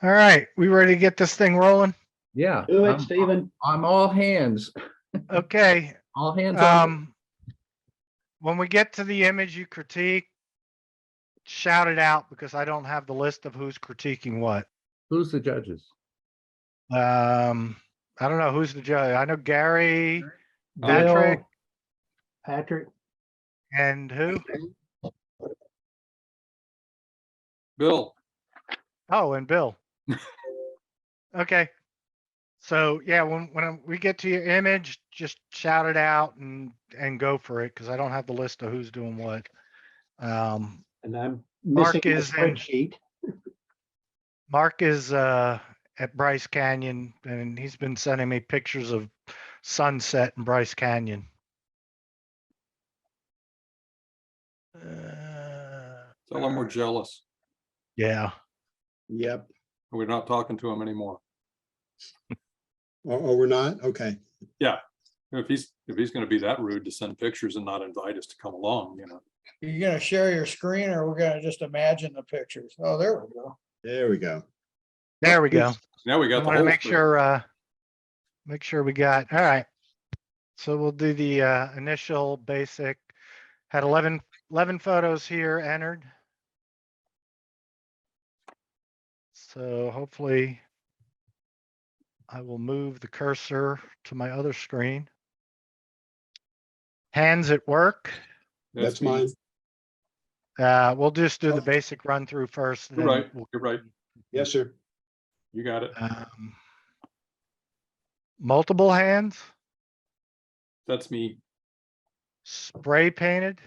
All right, we ready to get this thing rolling? Yeah. Do it, Stephen. I'm all hands. Okay. All hands on. When we get to the image you critique, shout it out because I don't have the list of who's critiquing what. Who's the judges? I don't know who's the judge. I know Gary, Bill, Patrick. and who? Bill. Oh, and Bill. Okay. So yeah, when we get to your image, just shout it out and go for it because I don't have the list of who's doing what. And I'm Mark missing the is in- spreadsheet. Mark is at Bryce Canyon, and he's been sending me pictures of sunset in Bryce Canyon. Tell him we're jealous. Yeah. Yep. We're not talking to him anymore. Oh, we're not? Okay. Yeah. If he's going to be that rude to send pictures and not invite us to come along, you know. You're gonna share your screen or we're gonna just imagine the pictures? Oh, there we go. There we go. There we go. Now we I got the want to whole make sure we got, all right. So we'll do the initial basic, had 11 photos here entered. So hopefully I will move the cursor to my other screen. Hands at work. That's me. mine. We'll just do the basic run through first. and You're then right. You're right. Yes, sir. You got it. Multiple hands, That's me. spray painted,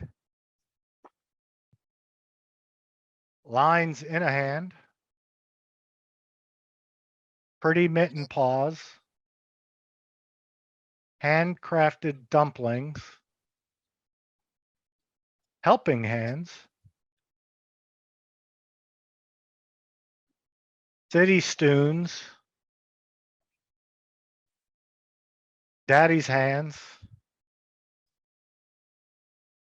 lines in a hand, pretty mitten paws, handcrafted dumplings, helping hands, city stoons, daddy's hands,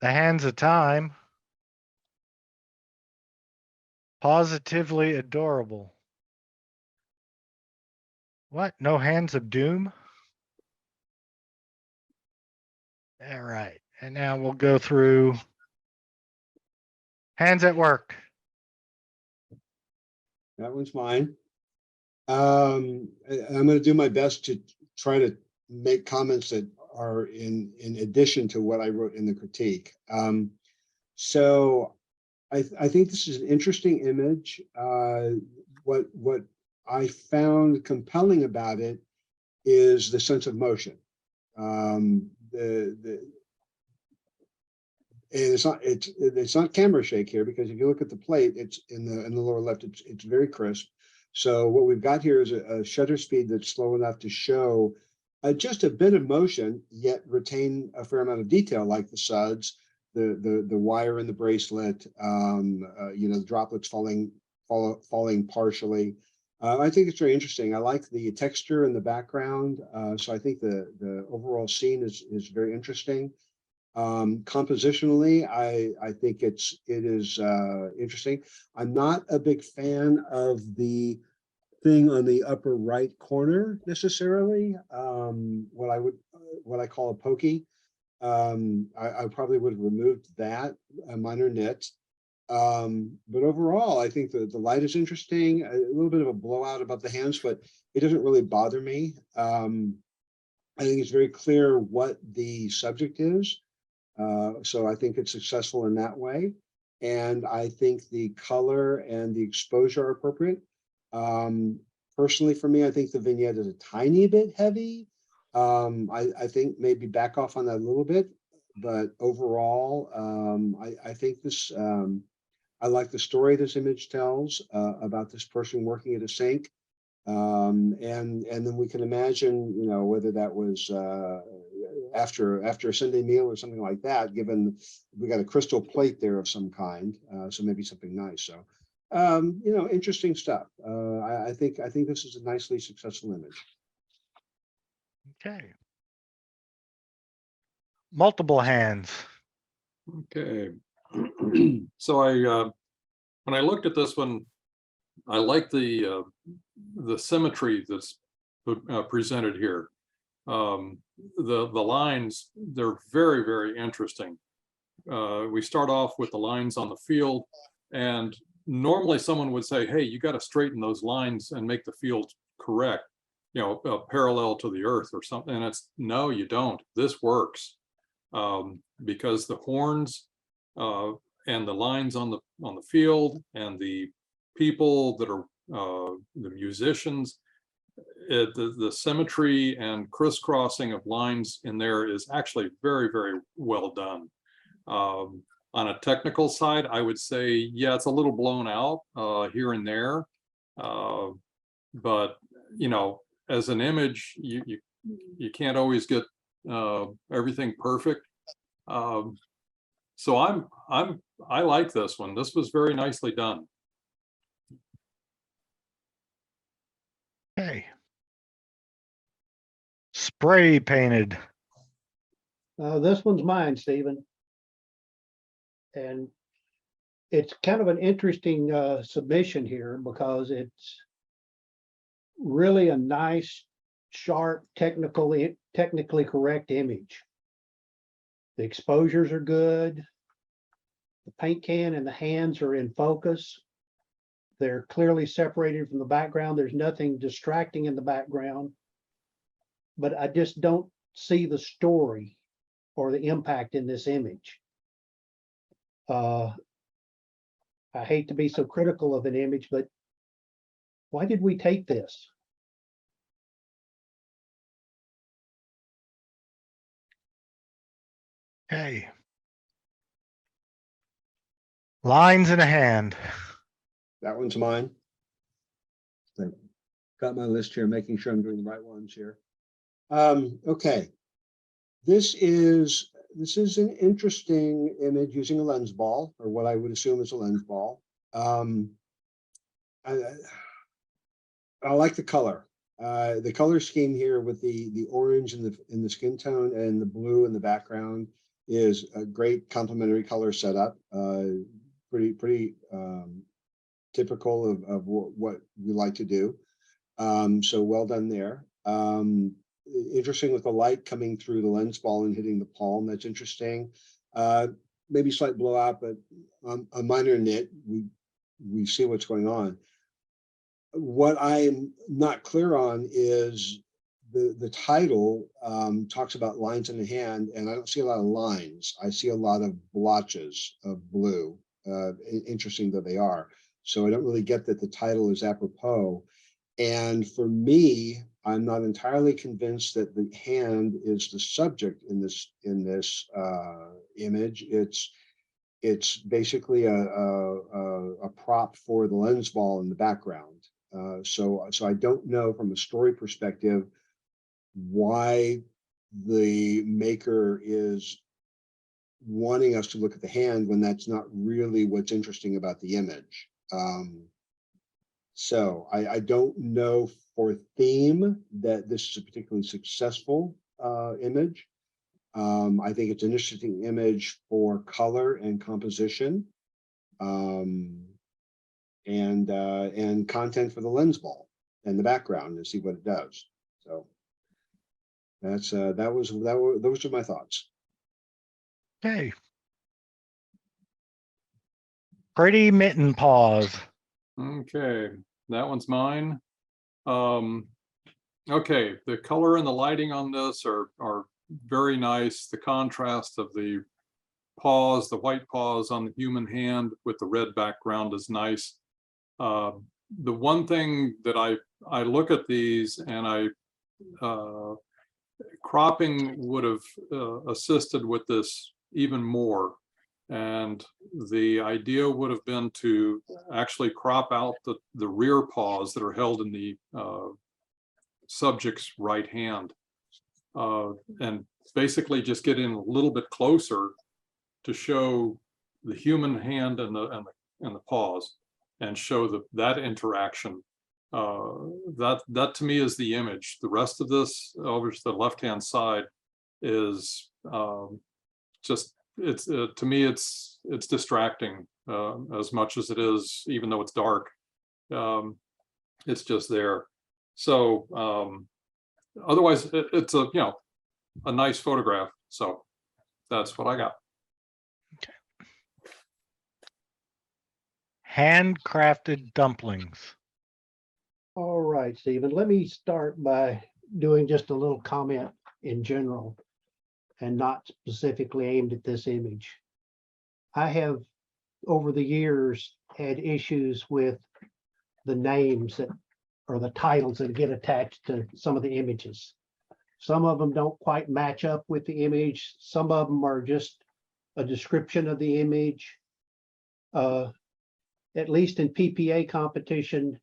the hands of time, positively adorable. What? No hands of doom? All right. And now we'll go through hands at work. That one's mine. I'm going to do my best to try to make comments that are in addition to what I wrote in the critique. So I think this is an interesting image. What I found compelling about it is the sense of motion. And it's not camera shake here, because if you look at the plate, it's in the lower left, it's very crisp. So what we've got here is a shutter speed that's slow enough to show just a bit of motion, yet retain a fair amount of detail, like the suds, the wire in the bracelet, the droplets falling partially. I think it's very interesting. I like the texture in the background. So I think the overall scene is very interesting. Compositionally, I think it is interesting. I'm not a big fan of the thing on the upper right corner necessarily. What I call a pokey. I probably would have removed that, a minor nit. But overall, I think the light is interesting. A little bit of a blowout about the hands, but it doesn't really bother me. I think it's very clear what the subject is. So I think it's successful in that way. And I think the color and the exposure are appropriate. Personally, for me, I think the vignette is a tiny bit heavy. I think maybe back off on that a little bit, but overall, I think this, I like the story this image tells about this person working at a sink. And then we can imagine, whether that was after a Sunday meal or something like that, given we got a crystal plate there of some kind, so maybe something nice. So, interesting stuff. I think this is a nicely successful image. Okay. Multiple hands. Okay. So when I looked at this one, I like the symmetry that's presented here. The lines, they're very, very interesting. We start off with the lines on the field, and normally someone would say, hey, you got to straighten those lines and make the field correct, you know, parallel to the earth or something. And it's no, you don't. This works because the horns and the lines on the field and the people that are the musicians, the symmetry and crisscrossing of lines in there is actually very, very well done. On a technical side, I would say, yeah, it's a little blown out here and there, but you know, as an image, you can't always get everything perfect. So I like this one. This was very nicely done. Okay. Spray painted. This one's mine, Stephen. And it's kind of an interesting submission here because it's really a nice, sharp, technically correct image. The exposures are good. The paint can and the hands are in focus. They're clearly separated from the background. There's nothing distracting in the background. But I just don't see the story or the impact in this image. I hate to be so critical of an image, but why did we take this? Okay. Lines in a hand. That one's mine. So, got my list here, making sure I'm doing the right ones here. Okay. This is an interesting image using a lens ball, or what I would assume is a lens ball. I like the color. The color scheme here with the orange in the skin tone and the blue in the background is a great complementary color setup. Pretty typical of what we like to do. So well done there. Interesting with the light coming through the lens ball and hitting the palm. That's interesting. Maybe slight blowout, but a minor nit. We see what's going on. What I'm not clear on is the title talks about lines in the hand, and I don't see a lot of lines. I see a lot of blotches of blue. Interesting that they are. So I don't really get that the title is apropos. And for me, I'm not entirely convinced that the hand is the subject in this image. It's basically a prop for the lens ball in the background. So I don't know from a story perspective why the maker is wanting us to look at the hand when that's not really what's interesting about the image. So I don't know for theme that this is a particularly successful image. I think it's an interesting image for color and composition, and content for the lens ball and the background, and see what it does. So that's those are my thoughts. Okay. Pretty mitten paws. Okay, that one's mine. Okay, the color and the lighting on this are very nice. The contrast of the paws, the white paws on the human hand with the red background is nice. The one thing that I look at these and cropping would have assisted with this even more. And the idea would have been to actually crop out the rear paws that are held in the subject's right hand, and basically just get in a little bit closer to show the human hand and the paws, and show that interaction. That to me is the image. The rest of this over to the left hand side is just. It's to me it's distracting as much as it is, even though it's dark. It's just there. So otherwise, it's a, you know, a nice photograph. So that's what I got. Handcrafted dumplings. All right, Stephen, let me start by doing just a little comment in general and not specifically aimed at this image. I have, over the years, had issues with the names that, or the titles that get attached to some of the images. Some of them don't quite match up with the image. Some of them are just a description of the image. At least in PPA competition,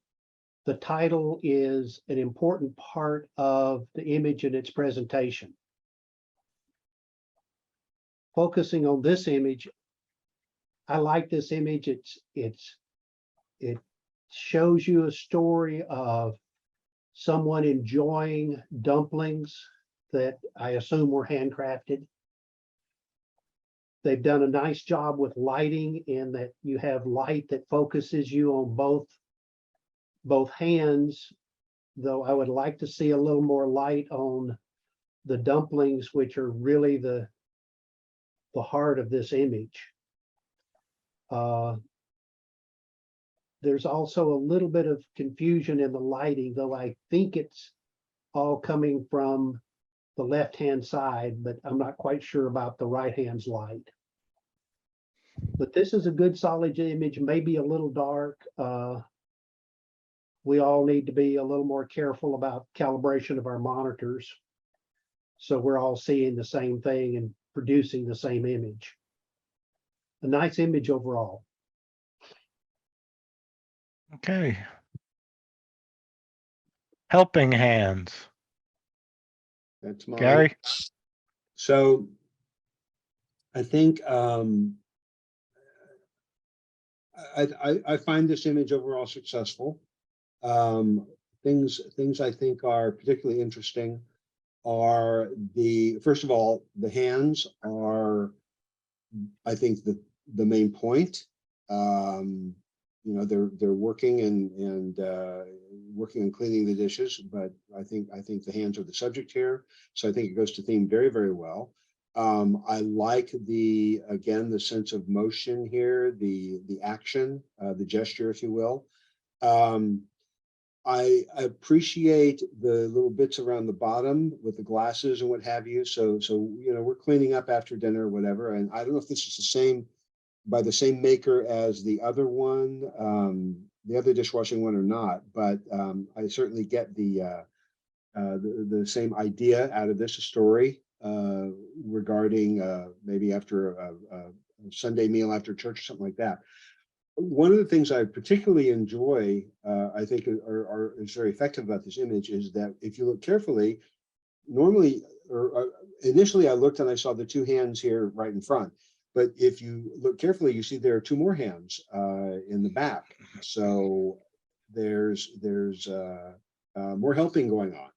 the title is an important part of the image and its presentation. Focusing on this image, I like this image. It shows you a story of someone enjoying dumplings that I assume were handcrafted. They've done a nice job with lighting in that you have light that focuses you on both hands, though I would like to see a little more light on the dumplings, which are really the heart of this image. There's also a little bit of confusion in the lighting, though I think it's all coming from the left-hand side, but I'm not quite sure about the right-hand's light. But this is a good solid image, maybe a little dark. We all need to be a little more careful about calibration of our monitors, so we're all seeing the same thing and producing the same image. A nice image overall. Okay. Helping hands. That's mine. Gary? So I think I find this image overall successful. Things I think are particularly interesting are first of all, the hands are, I think, the main point. You know, they're working and working on cleaning the dishes, but I think the hands are the subject here. So I think it goes to theme very, very well. I like again, the sense of motion here, the action, the gesture, if you will. I appreciate the little bits around the bottom with the glasses and what have you. So you know, we're cleaning up after dinner or whatever. And I don't know if this is by the same maker as the other one, the other dishwashing one or not, but I certainly get the same idea out of this story regarding maybe after a Sunday meal after church or something like that. One of the things I particularly enjoy, I think is very effective about this image is that if you look carefully, normally, or initially I looked and I saw the two hands here right in front. But if you look carefully, you see there are two more hands in the back. So there's more helping going on.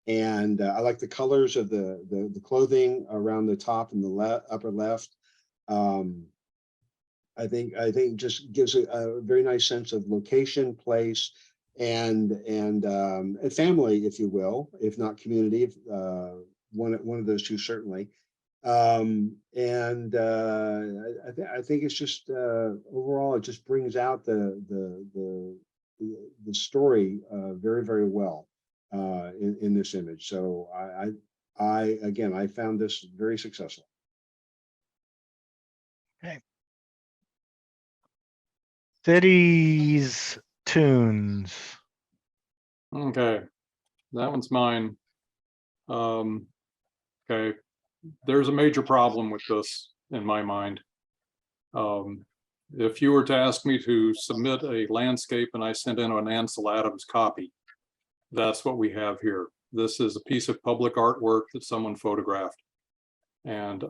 And I like the colors of the clothing around the top and the upper left. I think just gives a very nice sense of location, place, and family, if you will, if not community. One of those two certainly. I think it's just overall it just brings out the story very, very well in this image. So I found this very successful. Okay. Cities tunes. Okay, that one's mine. Okay, there's a major problem with this in my mind. If you were to ask me to submit a landscape and I sent in an Ansel Adams copy, that's what we have here. This is a piece of public artwork that someone photographed. And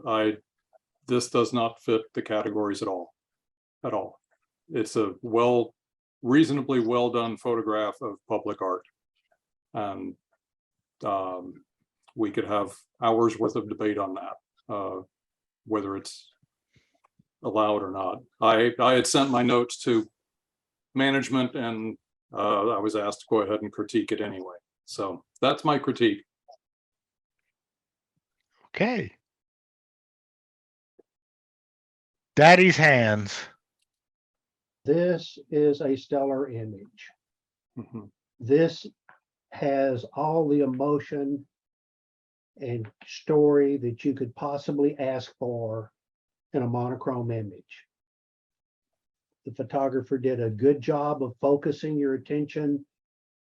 this does not fit the categories at all. It's a reasonably well done photograph of public art. And we could have hours worth of debate on that, whether it's allowed or not. I had sent my notes to management and I was asked to go ahead and critique it anyway. So that's my critique. Okay. Daddy's hands. This is a stellar image. Mhm. This has all the emotion and story that you could possibly ask for in a monochrome image. The photographer did a good job of focusing your attention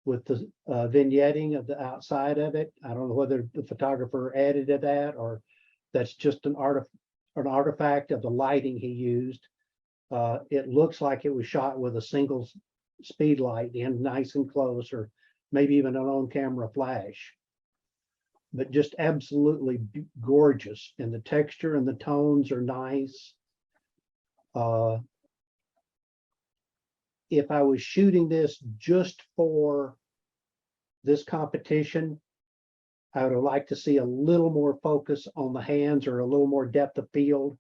with the vignetting of the outside of it. I don't know whether the photographer added to that or that's just an artifact of the lighting he used. It looks like it was shot with a single speed light in nice and close, or maybe even an on-camera flash. But just absolutely gorgeous, and the texture and the tones are nice. If I was shooting this just for this competition, I would have liked to see a little more focus on the hands or a little more depth of field.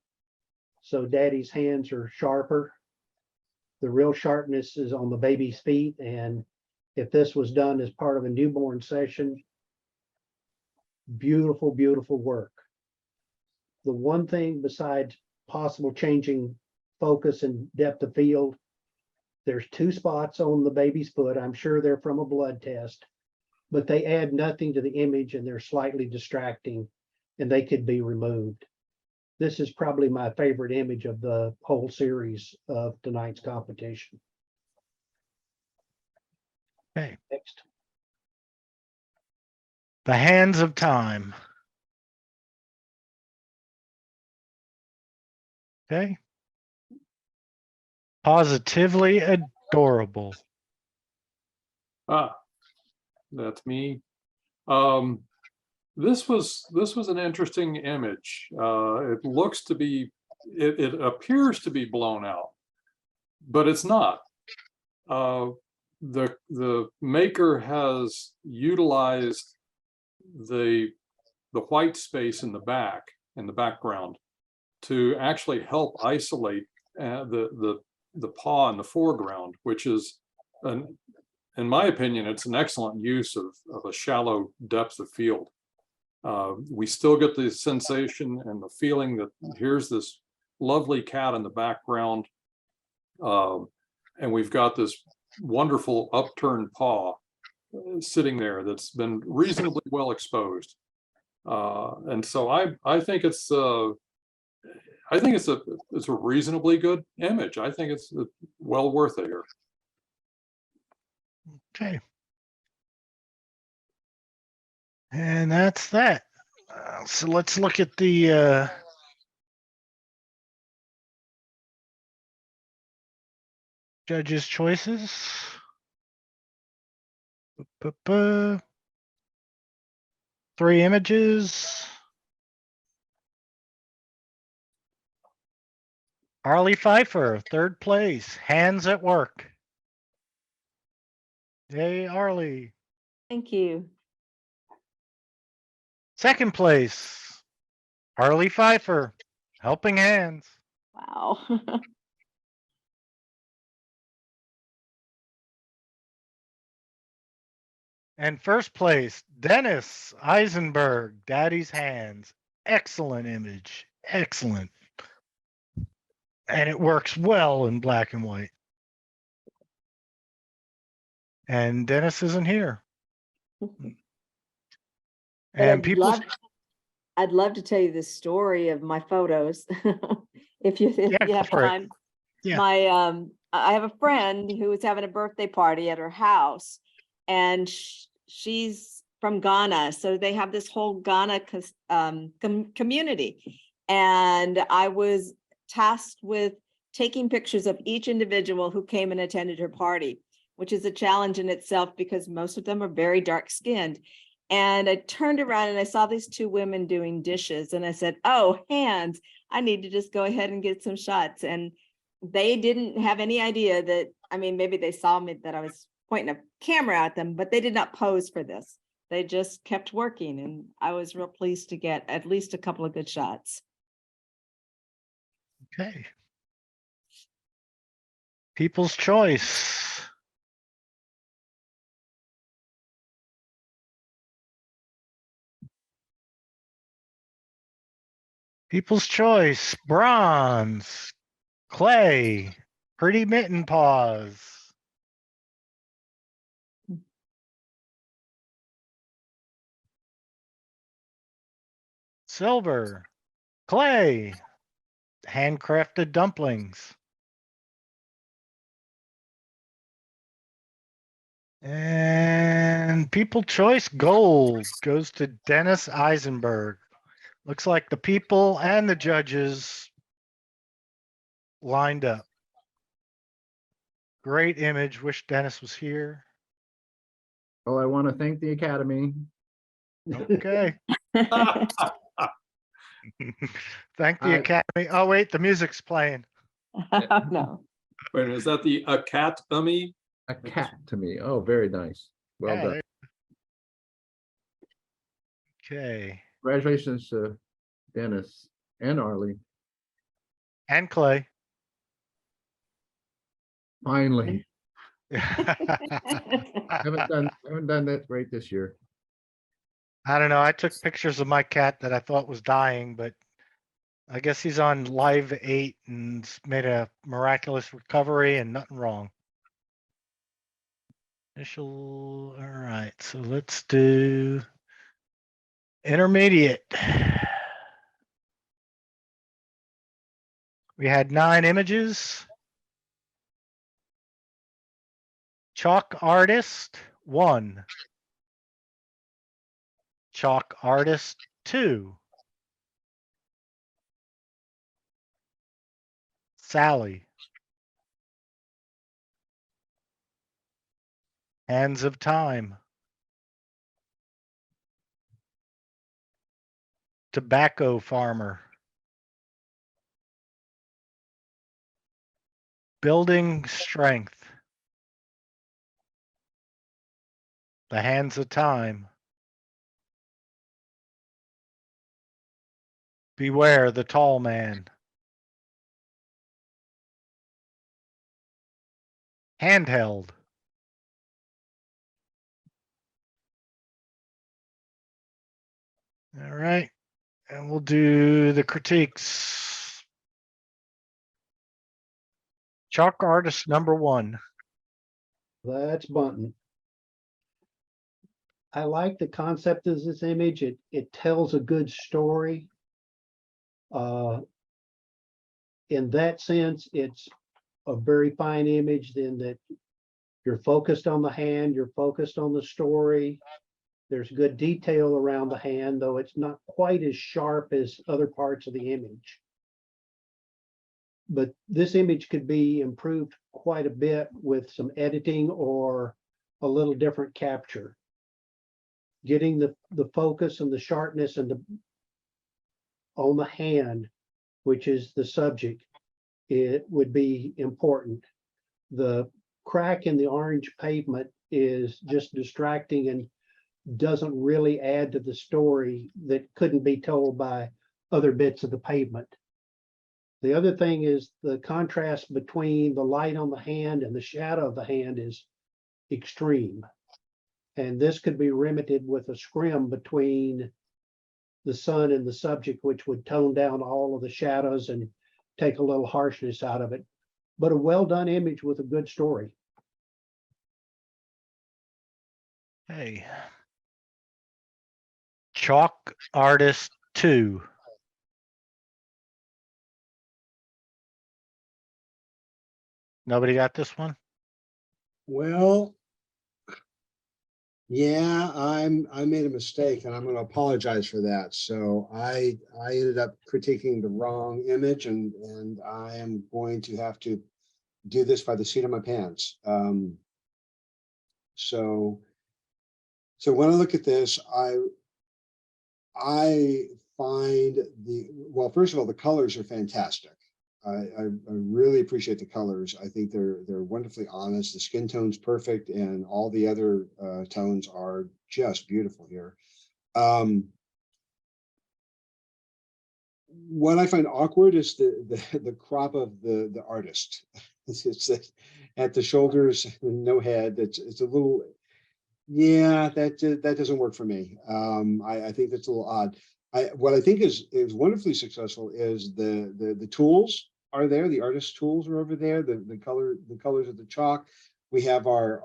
So Daddy's hands are sharper. The real sharpness is on the baby's feet. And if this was done as part of a newborn session, beautiful, beautiful work. The one thing besides possible changing focus and depth of field, there's 2 spots on the baby's foot. I'm sure they're from a blood test, but they add nothing to the image and they're slightly distracting and they could be removed. This is probably my favorite image of the whole series of tonight's competition. Okay. Next. The hands of time. Okay. Positively adorable. Ah, that's me. This was an interesting image. It looks to be, it appears to be blown out, but it's not. The maker has utilized the white space in the background to actually help isolate the paw in the foreground, which is in my opinion, it's an excellent use of a shallow depth of field. We still get the sensation and the feeling that here's this lovely cat in the background, and we've got this wonderful upturned paw sitting there that's been reasonably well exposed. And so I think it's a reasonably good image. I think it's well worth it here. Okay. And that's that. So let's look at the judges' choices. 3 images. Arlie Pfeiffer, 3rd place, hands at work. Yay, Arlie. Thank you. 2nd place, Arlie Pfeiffer, helping hands. Wow. And 1st place, Dennis Eisenberg, Daddy's hands. Excellent image, excellent. And it works well in black and white. And Dennis isn't here. And people, I'd love to tell you the story of my photos if you Yeah, have go for it. time. Yeah. I have a friend who was having a birthday party at her house, and she's from Ghana, so they have this whole Ghana community. And I was tasked with taking pictures of each individual who came and attended her party, which is a challenge in itself because most of them are very dark skinned. And I turned around and I saw these 2 women doing dishes, and I said, oh, hands, I need to just go ahead and get some shots. And they didn't have any idea that, I mean, maybe they saw me that I was pointing a camera at them, but they did not pose for this. They just kept working, and I was real pleased to get at least a couple of good shots. Okay. People's choice. People's choice, bronze, clay, pretty mitten paws. Silver, clay, handcrafted dumplings. And people choice gold goes to Dennis Eisenberg. Looks like the people and the judges lined up. Great image. Wish Dennis was here. Well, I want to thank the Academy. Okay. Thank the Academy. Oh, wait, the music's playing. No. Wait, is that the Academy? A cat to me. Oh, very nice. Well Yeah, done. Okay. Congratulations to Dennis and Arlie. And clay. Finally. I Haven't done that great this year. don't know. I took pictures of my cat that I thought was dying, but I guess he's on live 8 and made a miraculous recovery and nothing wrong. Initial. All right. So let's do intermediate. We had 9 images. Chalk artist 1. Chalk artist 2. Sally. Hands of Time. Tobacco Farmer. Building Strength. The Hands of Time. Beware the Tall Man. Handheld. All right. And we'll do the critiques. Chalk artist number 1. That's Bunton. I like the concept of this image. It tells a good story. In that sense, it's a very fine image in that you're focused on the hand, you're focused on the story. There's good detail around the hand, though it's not quite as sharp as other parts of the image. But this image could be improved quite a bit with some editing or a little different capture. Getting the focus and the sharpness and on the hand, which is the subject, it would be important. The crack in the orange pavement is just distracting and doesn't really add to the story that couldn't be told by other bits of the pavement. The other thing is the contrast between the light on the hand and the shadow of the hand is extreme. And this could be remedied with a scrim between the sun and the subject, which would tone down all of the shadows and take a little harshness out of it. But a well done image with a good story. Hey. Chalk artist 2. Nobody got this one? Well, yeah, I made a mistake and I'm going to apologize for that. So I ended up critiquing the wrong image and I am going to have to do this by the seat of my pants. So when I look at this, I find well, first of all, the colors are fantastic. I really appreciate the colors. I think they're wonderfully honest. The skin tone's perfect, and all the other tones are just beautiful here. What I find awkward is the crop of the artist. It's at the shoulders, no head. It's a little, yeah, that doesn't work for me. I think that's a little odd. what I think is wonderfully successful is the tools are there. The artist tools are over there. The colors of the chalk. We have our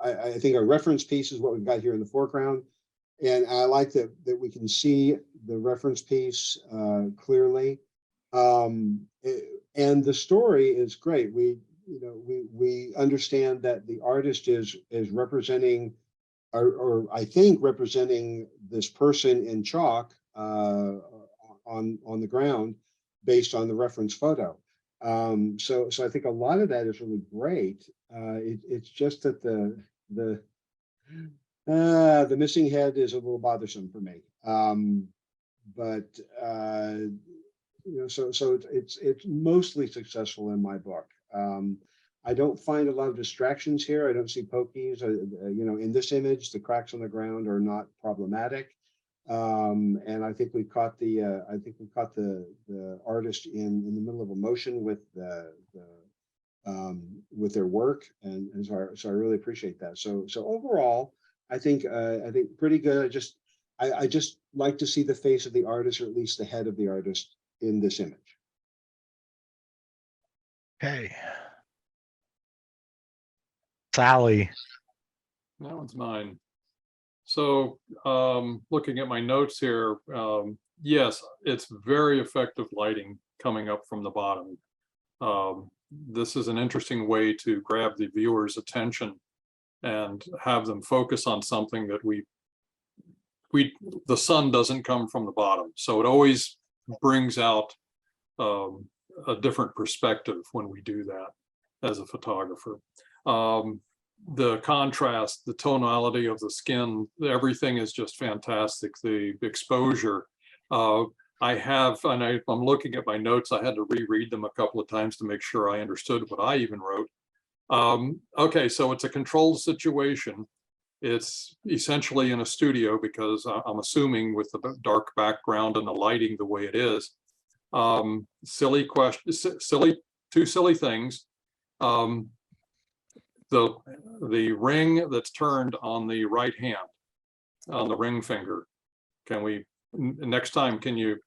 I think our reference piece is what we've got here in the foreground. And I like that we can see the reference piece clearly. And the story is great. We understand that the artist is representing, or I think representing this person in chalk on the ground based on the reference photo. So I think a lot of that is really great. It's just that the missing head is a little bothersome for me. So it's mostly successful in my book. I don't find a lot of distractions here. I don't see pokies. In this image, the cracks on the ground are not problematic. And I think we've caught the artist in the middle of a motion with their work, and so I really appreciate that. So overall, I think pretty good. I just like to see the face of the artist, or at least the head of the artist, in this image. Okay. Sally. That one's mine. So looking at my notes here, yes, it's very effective lighting coming up from the bottom. This is an interesting way to grab the viewer's attention and have them focus on something that the sun doesn't come from the bottom. So it always brings out a different perspective when we do that as a photographer. The contrast, the tonality of the skin, everything is just fantastic. The exposure. I'm looking at my notes. I had to reread them a couple of times to make sure I understood what I even wrote. Okay, so it's a controlled situation. It's essentially in a studio, because I'm assuming with the dark background and the lighting the way it is. Silly question, two silly things. The ring that's turned on the right hand, on the ring finger, next time, can you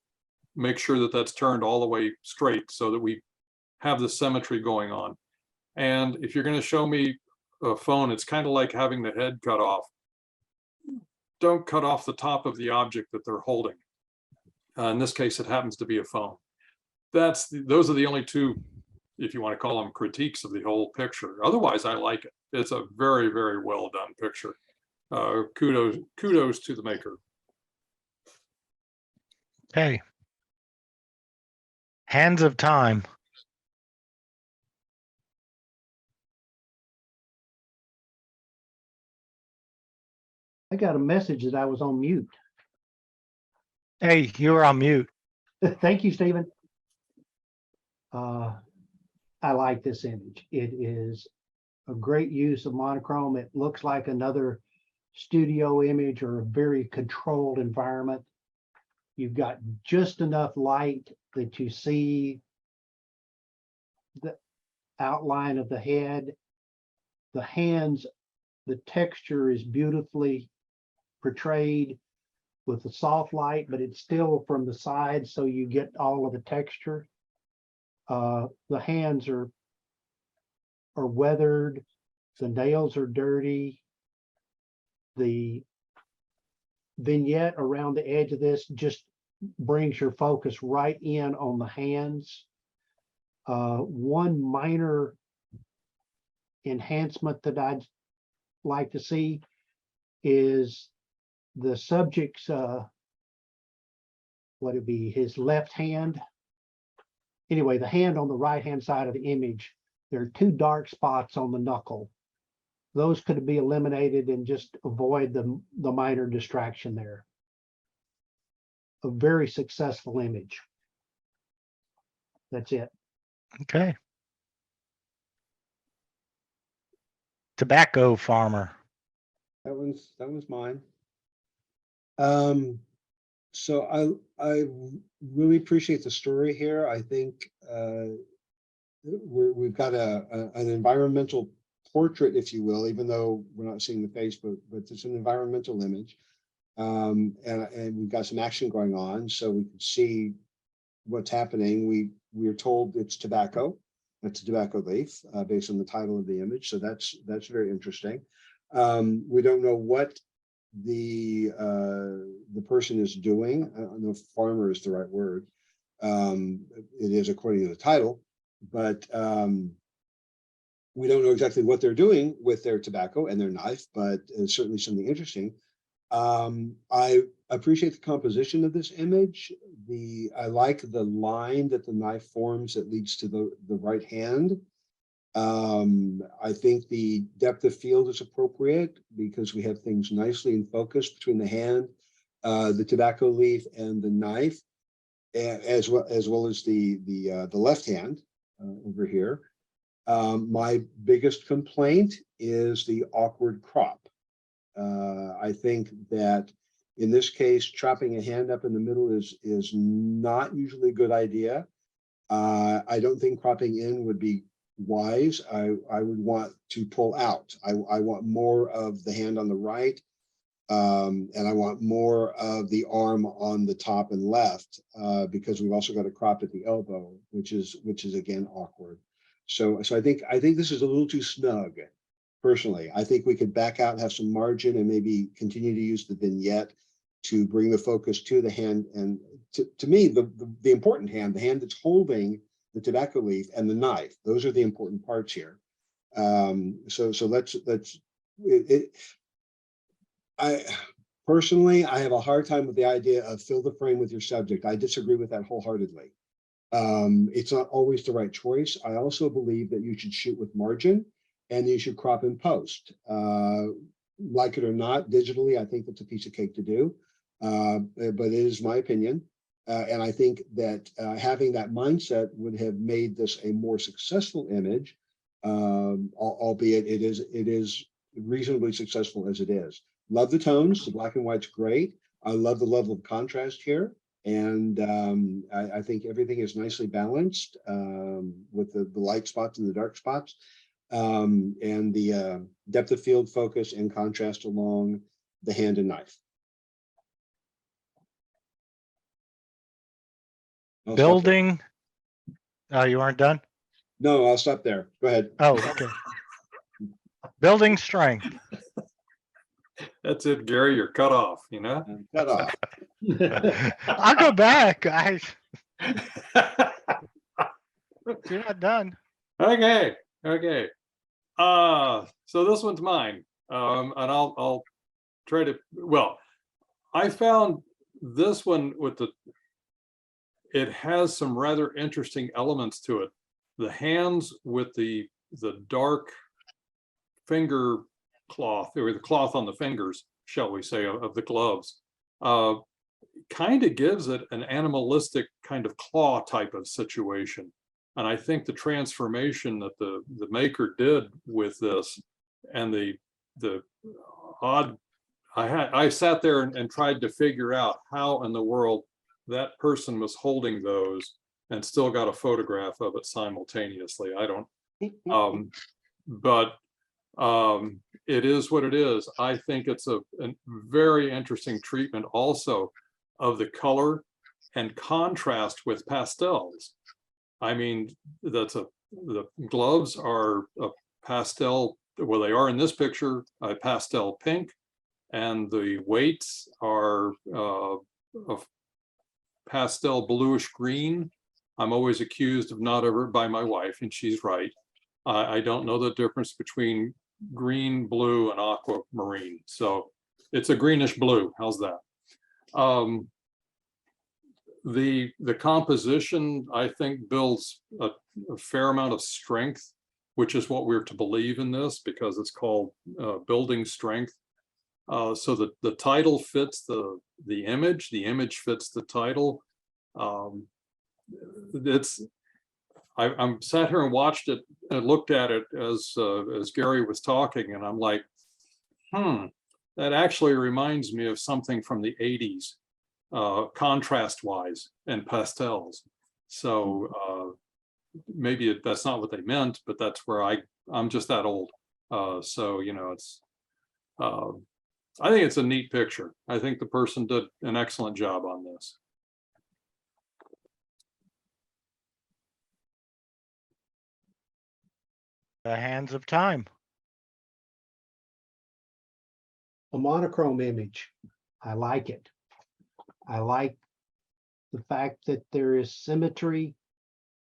make sure that that's turned all the way straight so that we have the symmetry going on? And if you're going to show me a phone, it's kind of like having the head cut off. Don't cut off the top of the object that they're holding. In this case, it happens to be a phone. Those are the only two, if you want to call them, critiques of the whole picture. Otherwise, I like it. It's a very, very well done picture. Kudos to the maker. Okay. Hands of Time. I got a message that I was on mute. Hey, you were on mute. Thank you, Stephen. I like this image. It is a great use of monochrome. It looks like another studio image or a very controlled environment. You've got just enough light that you see the outline of the head. The hands, the texture is beautifully portrayed with the soft light, but it's still from the side, so you get all of the texture. The hands are weathered, the nails are dirty. The vignette around the edge of this just brings your focus right in on the hands. One minor enhancement that I'd like to see is the subject's what it be, his left hand. Anyway, the hand on the right hand side of the image, there are two dark spots on the knuckle. Those could be eliminated and just avoid the minor distraction there. A very successful image. That's it. Okay. Tobacco Farmer. That one's mine. So I really appreciate the story here. I think we've got an environmental portrait, if you will, even though we're not seeing the face, but it's an environmental image. And we've got some action going on, so we can see what's happening. We are told it's tobacco. It's a tobacco leaf based on the title of the image. So that's very interesting. We don't know what the person is doing. I don't know if farmer is the right word. It is according to the title, but we don't know exactly what they're doing with their tobacco and their knife, but it's certainly something interesting. I appreciate the composition of this image. I like the line that the knife forms that leads to the right hand. I think the depth of field is appropriate because we have things nicely in focus between the hand, the tobacco leaf, and the knife, as well as the left hand over here. My biggest complaint is the awkward crop. I think that in this case, chopping a hand up in the middle is not usually a good idea. I don't think cropping in would be wise. I would want to pull out. I want more of the hand on the right, and I want more of the arm on the top and left, because we've also got a crop at the elbow, which is again awkward. So I think this is a little too snug. Personally, I think we could back out and have some margin and maybe continue to use the vignette to bring the focus to the hand, and to me, the important hand, the hand that's holding the tobacco leaf and the knife. Those are the important parts here. So let's I personally, I have a hard time with the idea of fill the frame with your subject. I disagree with that wholeheartedly. It's not always the right choice. I also believe that you should shoot with margin and you should crop in post. Like it or not, digitally, I think that's a piece of cake to do, but it is my opinion. And I think that having that mindset would have made this a more successful image, albeit it is reasonably successful as it is. Love the tones, the black and white's great. I love the level of contrast here. And I think everything is nicely balanced with the light spots and the dark spots, and the depth of field focus and contrast along the hand and knife. I'll stop there. Building. Oh, you aren't done? No, I'll stop there. Go ahead. Oh, okay. Building strength. That's it, Gary, you're cut off, you know? Cut off. I'll go back, guys. You're not done. Okay. So this one's mine. And I'll try to, well, I found this one it has some rather interesting elements to it. The hands with the dark finger cloth, or the cloth on the fingers, shall we say, of the gloves, kind of gives it an animalistic kind of claw type of situation. And I think the transformation that the maker did with this, and the odd, I sat there and tried to figure out how in the world that person was holding those and still got a photograph of it simultaneously. I don't, but it is what it is. I think it's a very interesting treatment also of the color and contrast with pastels. I mean, the gloves are a pastel, well, they are in this picture, a pastel pink, and the weights are a pastel bluish green. I'm always accused of not ever, by my wife, and she's right. I don't know the difference between green, blue, and aquamarine. So it's a greenish blue. How's that? The composition, I think, builds a fair amount of strength, which is what we're to believe in this, because it's called building strength. So the title fits the image fits the title. I'm sat here and watched it and looked at it as Gary was talking, and I'm like, that actually reminds me of something from the 80s, contrast wise and pastels. So maybe that's not what they meant, but that's where I'm just that old. So, you know, it's I think it's a neat picture. I think the person did an excellent job on this. The hands of time. A monochrome image. I like it. I like the fact that there is symmetry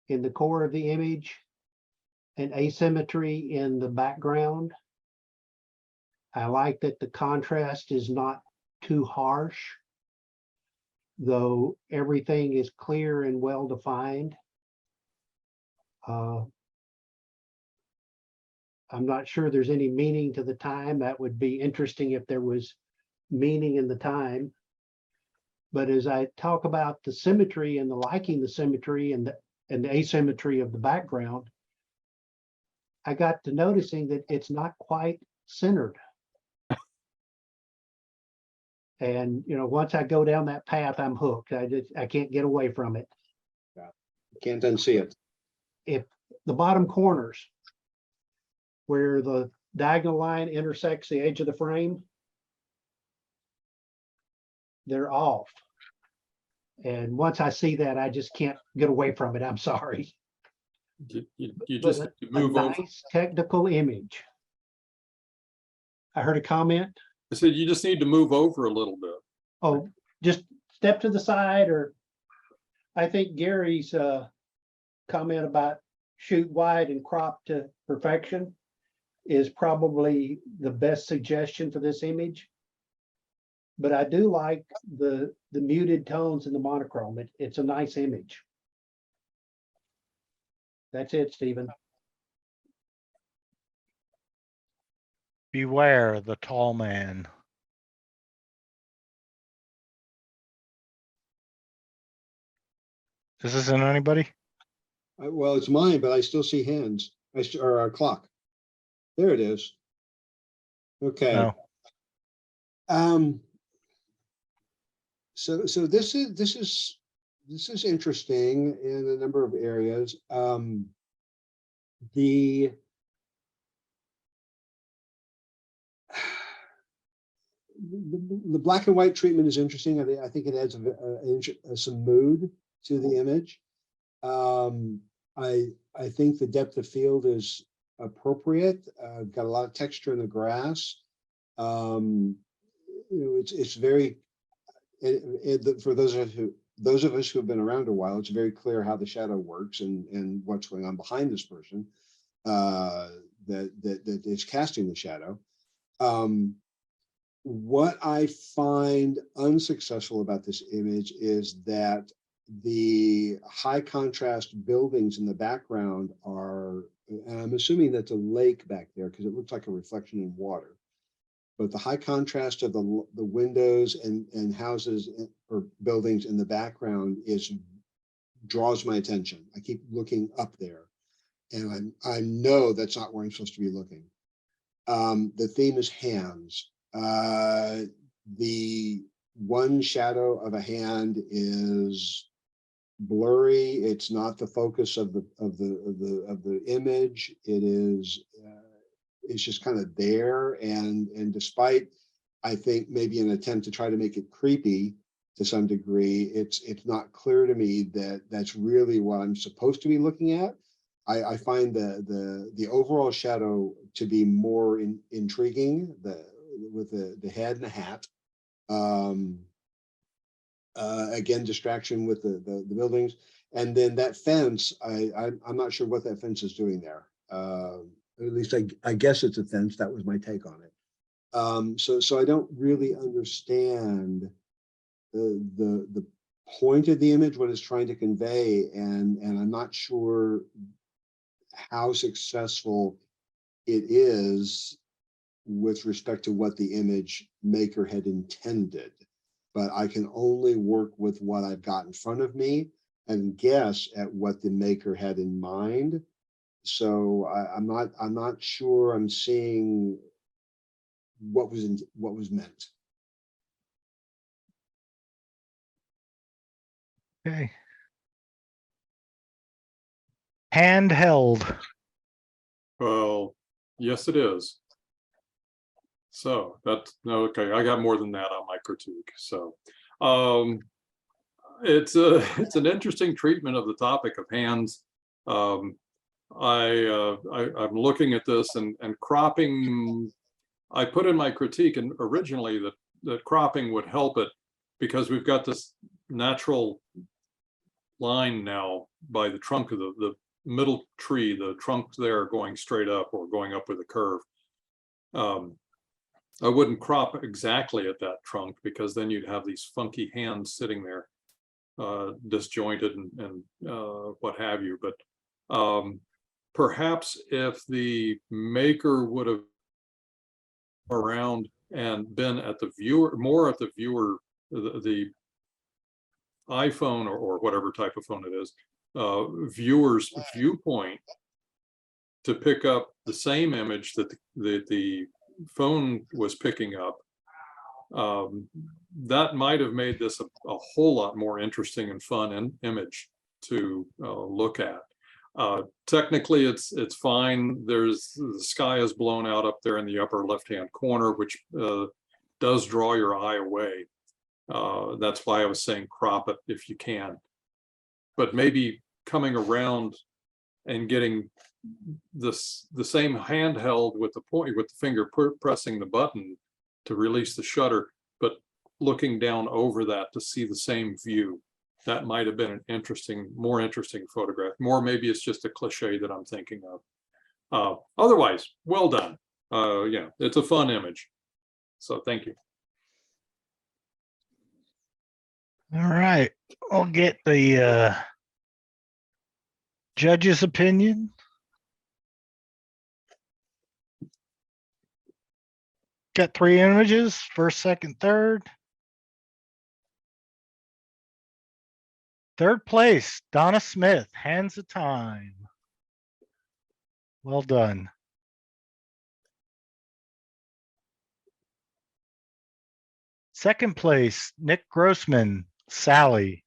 in the core of the image and asymmetry in the background. I like that the contrast is not too harsh, though everything is clear and well defined. I'm not sure there's any meaning to the time. That would be interesting if there was meaning in the time. But as I talk about the symmetry and the liking the symmetry and the asymmetry of the background, I got to noticing that it's not quite centered. And, you know, once I go down that path, I'm hooked. I can't get away from it. Can't unsee it. If the bottom corners where the diagonal line intersects the edge of the frame, they're off. And once I see that, I just can't get away from it. I'm sorry. You But just a move over. nice technical image. I heard a comment. I said, you just need to move over a little bit. Oh, just step to the side, or I think Gary's comment about shoot wide and crop to perfection is probably the best suggestion for this image. But I do like the muted tones in the monochrome. It's a nice image. That's it, Stephen. Beware the tall man. This isn't anybody? Well, it's mine, but I still see hands. Or a clock. There it is. Okay. No. So this is interesting in a number of areas. The black and white treatment is interesting. I think it adds some mood to the image. I think the depth of field is appropriate. Got a lot of texture in the grass. You know, it's very. For those of us who have been around a while, it's very clear how the shadow works and what's going on behind this person that is casting the shadow. What I find unsuccessful about this image is that the high contrast buildings in the background are, and I'm assuming that's a lake back there because it looks like a reflection in water. But the high contrast of the windows and houses or buildings in the background draws my attention. I keep looking up there, and I know that's not where I'm supposed to be looking. The theme is hands. The one shadow of a hand is blurry. It's not the focus of the image. It is. It's just kind of there, and despite, I think, maybe an attempt to try to make it creepy to some degree, it's not clear to me that that's really what I'm supposed to be looking at. I find the overall shadow to be more intriguing, with the head and the hat. Again, distraction with the buildings, and then that fence. I'm not sure what that fence is doing there. At least I guess it's a fence. That was my take on it. So I don't really understand the point of the image, what it's trying to convey, and I'm not sure how successful it is with respect to what the image maker had intended. But I can only work with what I've got in front of me and guess at what the maker had in mind. So I'm not sure I'm seeing what was meant. Okay. Handheld. Well, yes, it is. So that's okay. I got more than that on my critique. So it's an interesting treatment of the topic of hands. I'm looking at this and cropping. I put in my critique and originally that cropping would help it because we've got this natural line now by the trunk of the middle tree, the trunk there going straight up or going up with a curve. I wouldn't crop exactly at that trunk because then you'd have these funky hands sitting there, disjointed and what have you. But perhaps if the maker would have around and been at the viewer, more at the viewer, the iPhone or whatever type of phone it is, viewer's viewpoint to pick up the same image that the phone was picking up, that might have made this a whole lot more interesting and fun image to look at. Technically, it's fine. The sky is blown out up there in the upper left-hand corner, which does draw your eye away. That's why I was saying crop it if you can. But maybe coming around and getting the same handheld with the finger pressing the button to release the shutter, but looking down over that to see the same view. That might have been an more interesting photograph. More maybe it's just a cliche that I'm thinking of. Otherwise, well done. Yeah, it's a fun image. So thank you. All right, I'll get the judge's opinion. Got 3 images, first, second, third. Third place, Donna Smith, Hands of Time. Well done. Second place, Nick Grossman, Sally.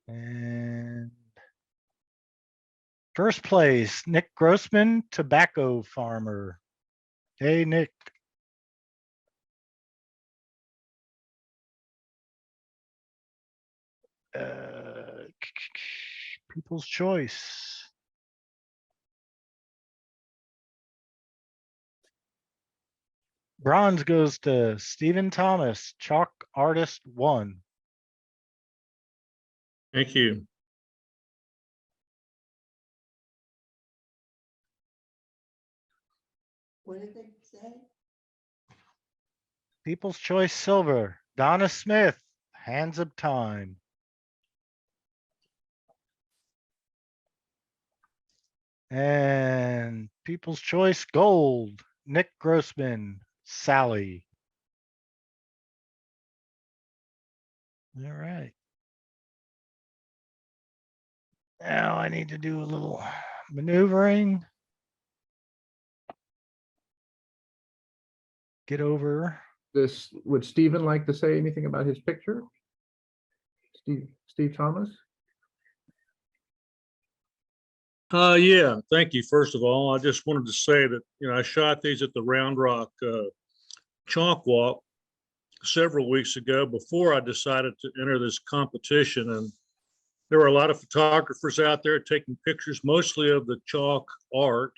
And first place, Nick Grossman, Tobacco Farmer. Hey, Nick. People's Choice. Bronze goes to Stephen Thomas, Chalk Artist 1. Thank you. What did they say? People's Choice Silver, Donna Smith, Hands of Time. And People's Choice Gold, Nick Grossman, Sally. All right. Now I need to do a little maneuvering. Get over. Would Stephen like to say anything about his picture? Steve Thomas? Yeah, thank you. First of all, I just wanted to say that, I shot these at the Round Rock Chalk Walk several weeks ago before I decided to enter this competition. And there were a lot of photographers out there taking pictures, mostly of the chalk art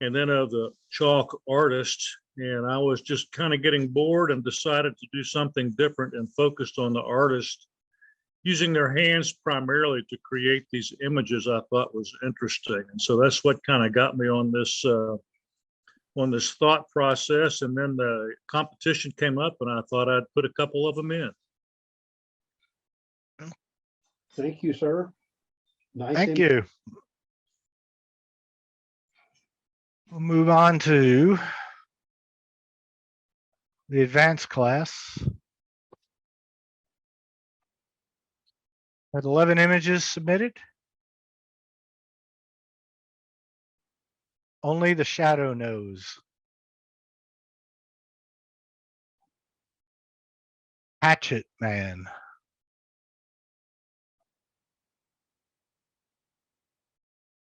and then of the chalk artist. And I was just kind of getting bored and decided to do something different and focused on the artist using their hands primarily to create these images I thought was interesting. And so that's what kind of got me on this thought process. And then the competition came up and I thought I'd put a couple of them in. Thank you, sir. Nice. Thank you. We'll move on to the advanced class. Had 11 images submitted. Only the shadow knows. Hatchet Man.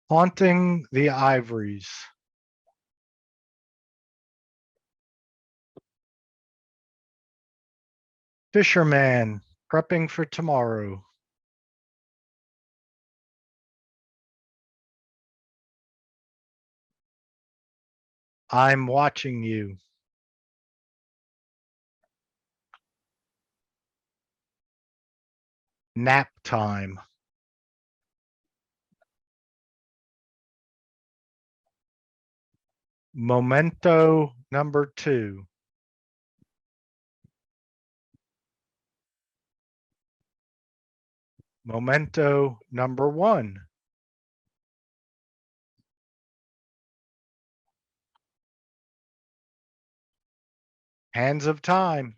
Haunting the Ivories. Fisherman prepping for tomorrow. I'm watching you. Nap time. Memento number 2. Memento number 1. Hands of time.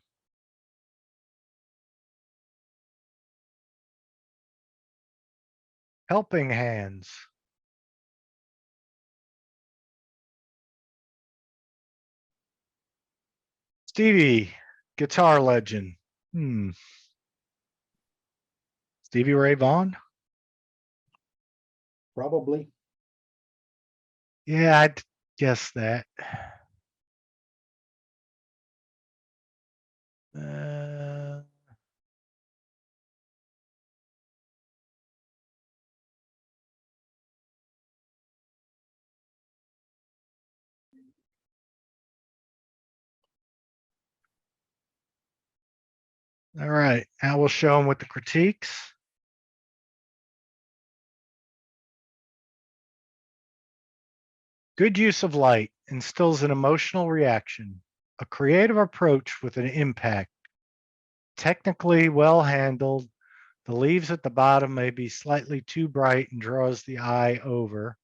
Helping hands. Stevie, guitar legend. Stevie Ray Vaughan? Probably. Yeah, I'd guess that. Uh, all right, now we'll show them with the critiques. Good use of light instills an emotional reaction, a creative approach with an impact. Technically well handled, the leaves at the bottom may be slightly too bright and draws the eye over.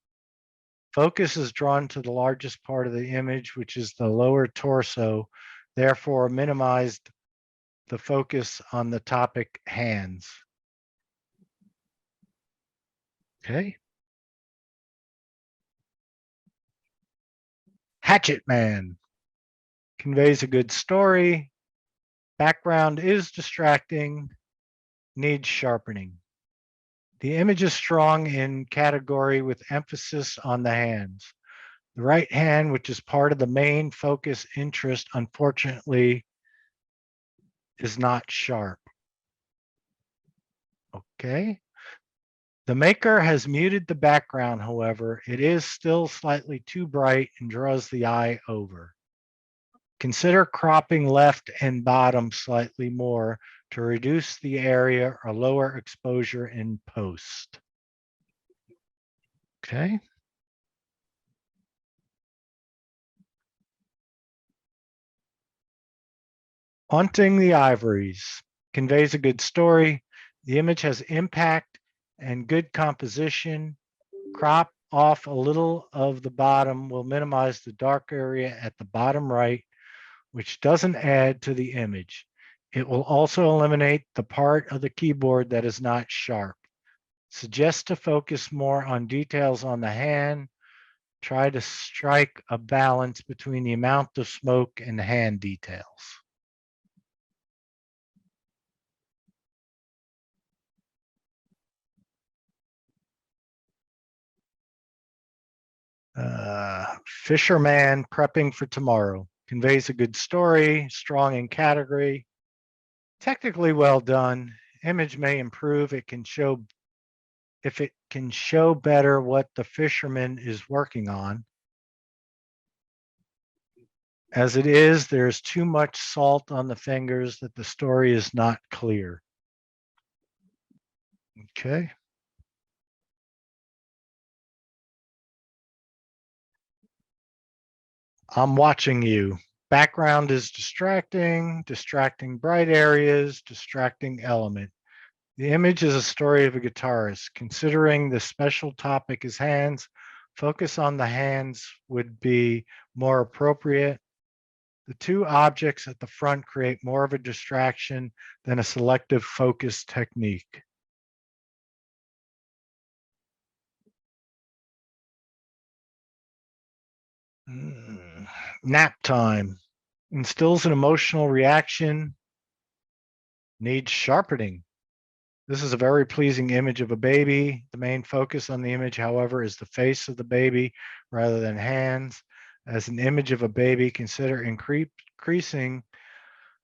Focus is drawn to the largest part of the image, which is the lower torso, therefore minimized the focus on the topic hands. Okay. Hatchet Man conveys a good story. Background is distracting, needs sharpening. The image is strong in category with emphasis on the hands. The right hand, which is part of the main focus interest, unfortunately, is not sharp. Okay. The maker has muted the background, however, it is still slightly too bright and draws the eye over. Consider cropping left and bottom slightly more to reduce the area or lower exposure in post. Okay. Haunting the Ivories conveys a good story. The image has impact and good composition. Crop off a little of the bottom will minimize the dark area at the bottom right, which doesn't add to the image. It will also eliminate the part of the keyboard that is not sharp. Suggest to focus more on details on the hand. Try to strike a balance between the amount of smoke and the hand details. Fisherman prepping for tomorrow conveys a good story, strong in category, technically well done. Image may improve. It can show if it can show better what the fisherman is working on. As it is, there's too much salt on the fingers that the story is not clear. Okay. I'm watching you. Background is distracting, distracting bright areas, distracting element. The image is a story of a guitarist. Considering the special topic is hands, focus on the hands would be more appropriate. The two objects at the front create more of a distraction than a selective focus technique. Nap time instills an emotional reaction, needs sharpening. This is a very pleasing image of a baby. The main focus on the image, however, is the face of the baby rather than hands. As an image of a baby, consider increasing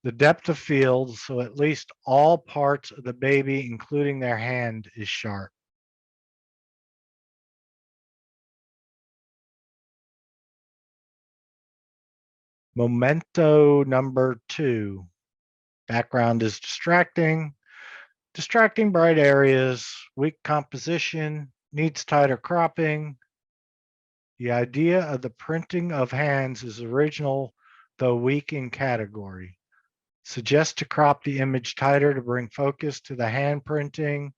the depth of field, so at least all parts of the baby, including their hand, is sharp. Memento number 2. Background is distracting. Distracting bright areas, weak composition, needs tighter cropping. The idea of the printing of hands is original, though weak in category. Suggest to crop the image tighter to bring focus to the hand printing,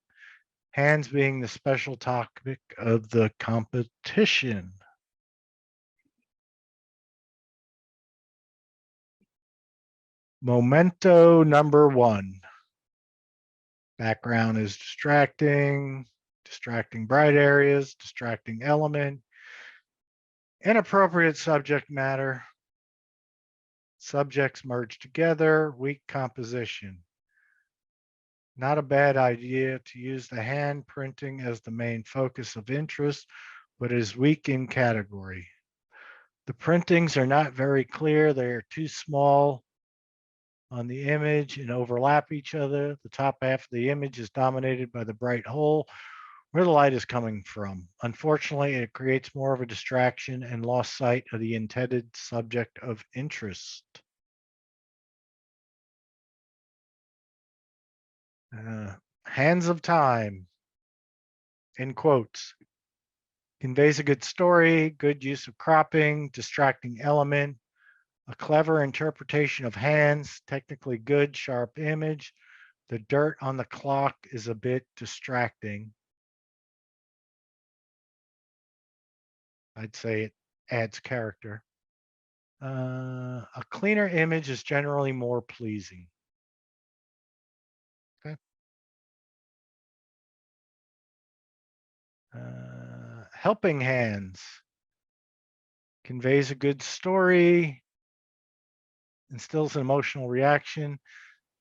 hands being the special topic of the competition. Memento number 1. Background is distracting, distracting bright areas, distracting element, inappropriate subject matter, subjects merged together, weak composition. Not a bad idea to use the hand printing as the main focus of interest, but is weak in category. The printings are not very clear. They are too small on the image and overlap each other. The top half of the image is dominated by the bright hole where the light is coming from. Unfortunately, it creates more of a distraction and lost sight of the intended subject of interest. Hands of Time, in quotes, conveys a good story, good use of cropping, distracting element, a clever interpretation of hands, technically good, sharp image. The dirt on the clock is a bit distracting. I'd say it adds character. A cleaner image is generally more pleasing. Okay. Helping Hands conveys a good story, instills an emotional reaction.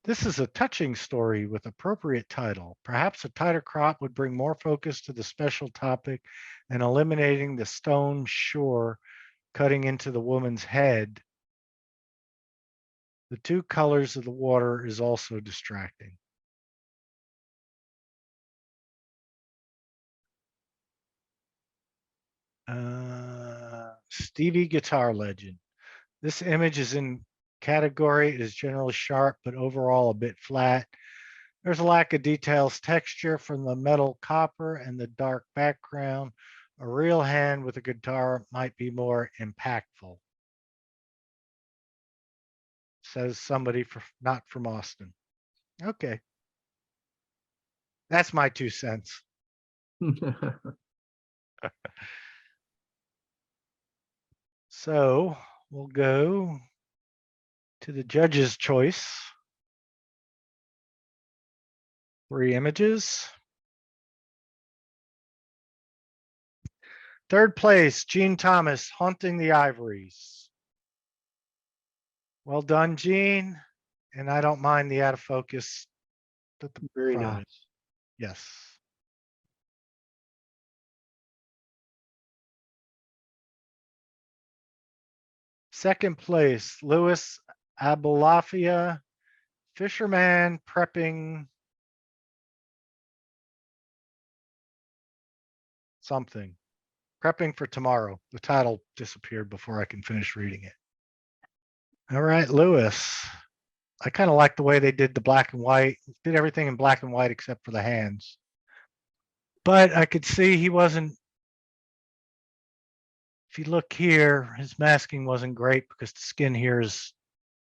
This is a touching story with appropriate title. Perhaps a tighter crop would bring more focus to the special topic and eliminating the stone shore cutting into the woman's head. The two colors of the water is also distracting. Stevie Guitar Legend. This image is in category. It is generally sharp, but overall a bit flat. There's a lack of details, texture from the metal copper and the dark background. A real hand with a guitar might be more impactful, says somebody not from Austin. Okay. That's my 2 cents. So we'll go to the judge's choice. 3 images. Third place, Gene Thomas, Haunting the Ivories. Well done, Gene. And I don't mind the out of focus. Very front of nice. it. Yes. Second place, Louis Abulafia, Fisherman Prepping something. Prepping for Tomorrow. The title disappeared before I can finish reading it. All right, Louis. I kind of like the way they did the black and white, did everything in black and white except for the hands. But I could see he wasn't, if you look here, his masking wasn't great because the skin here is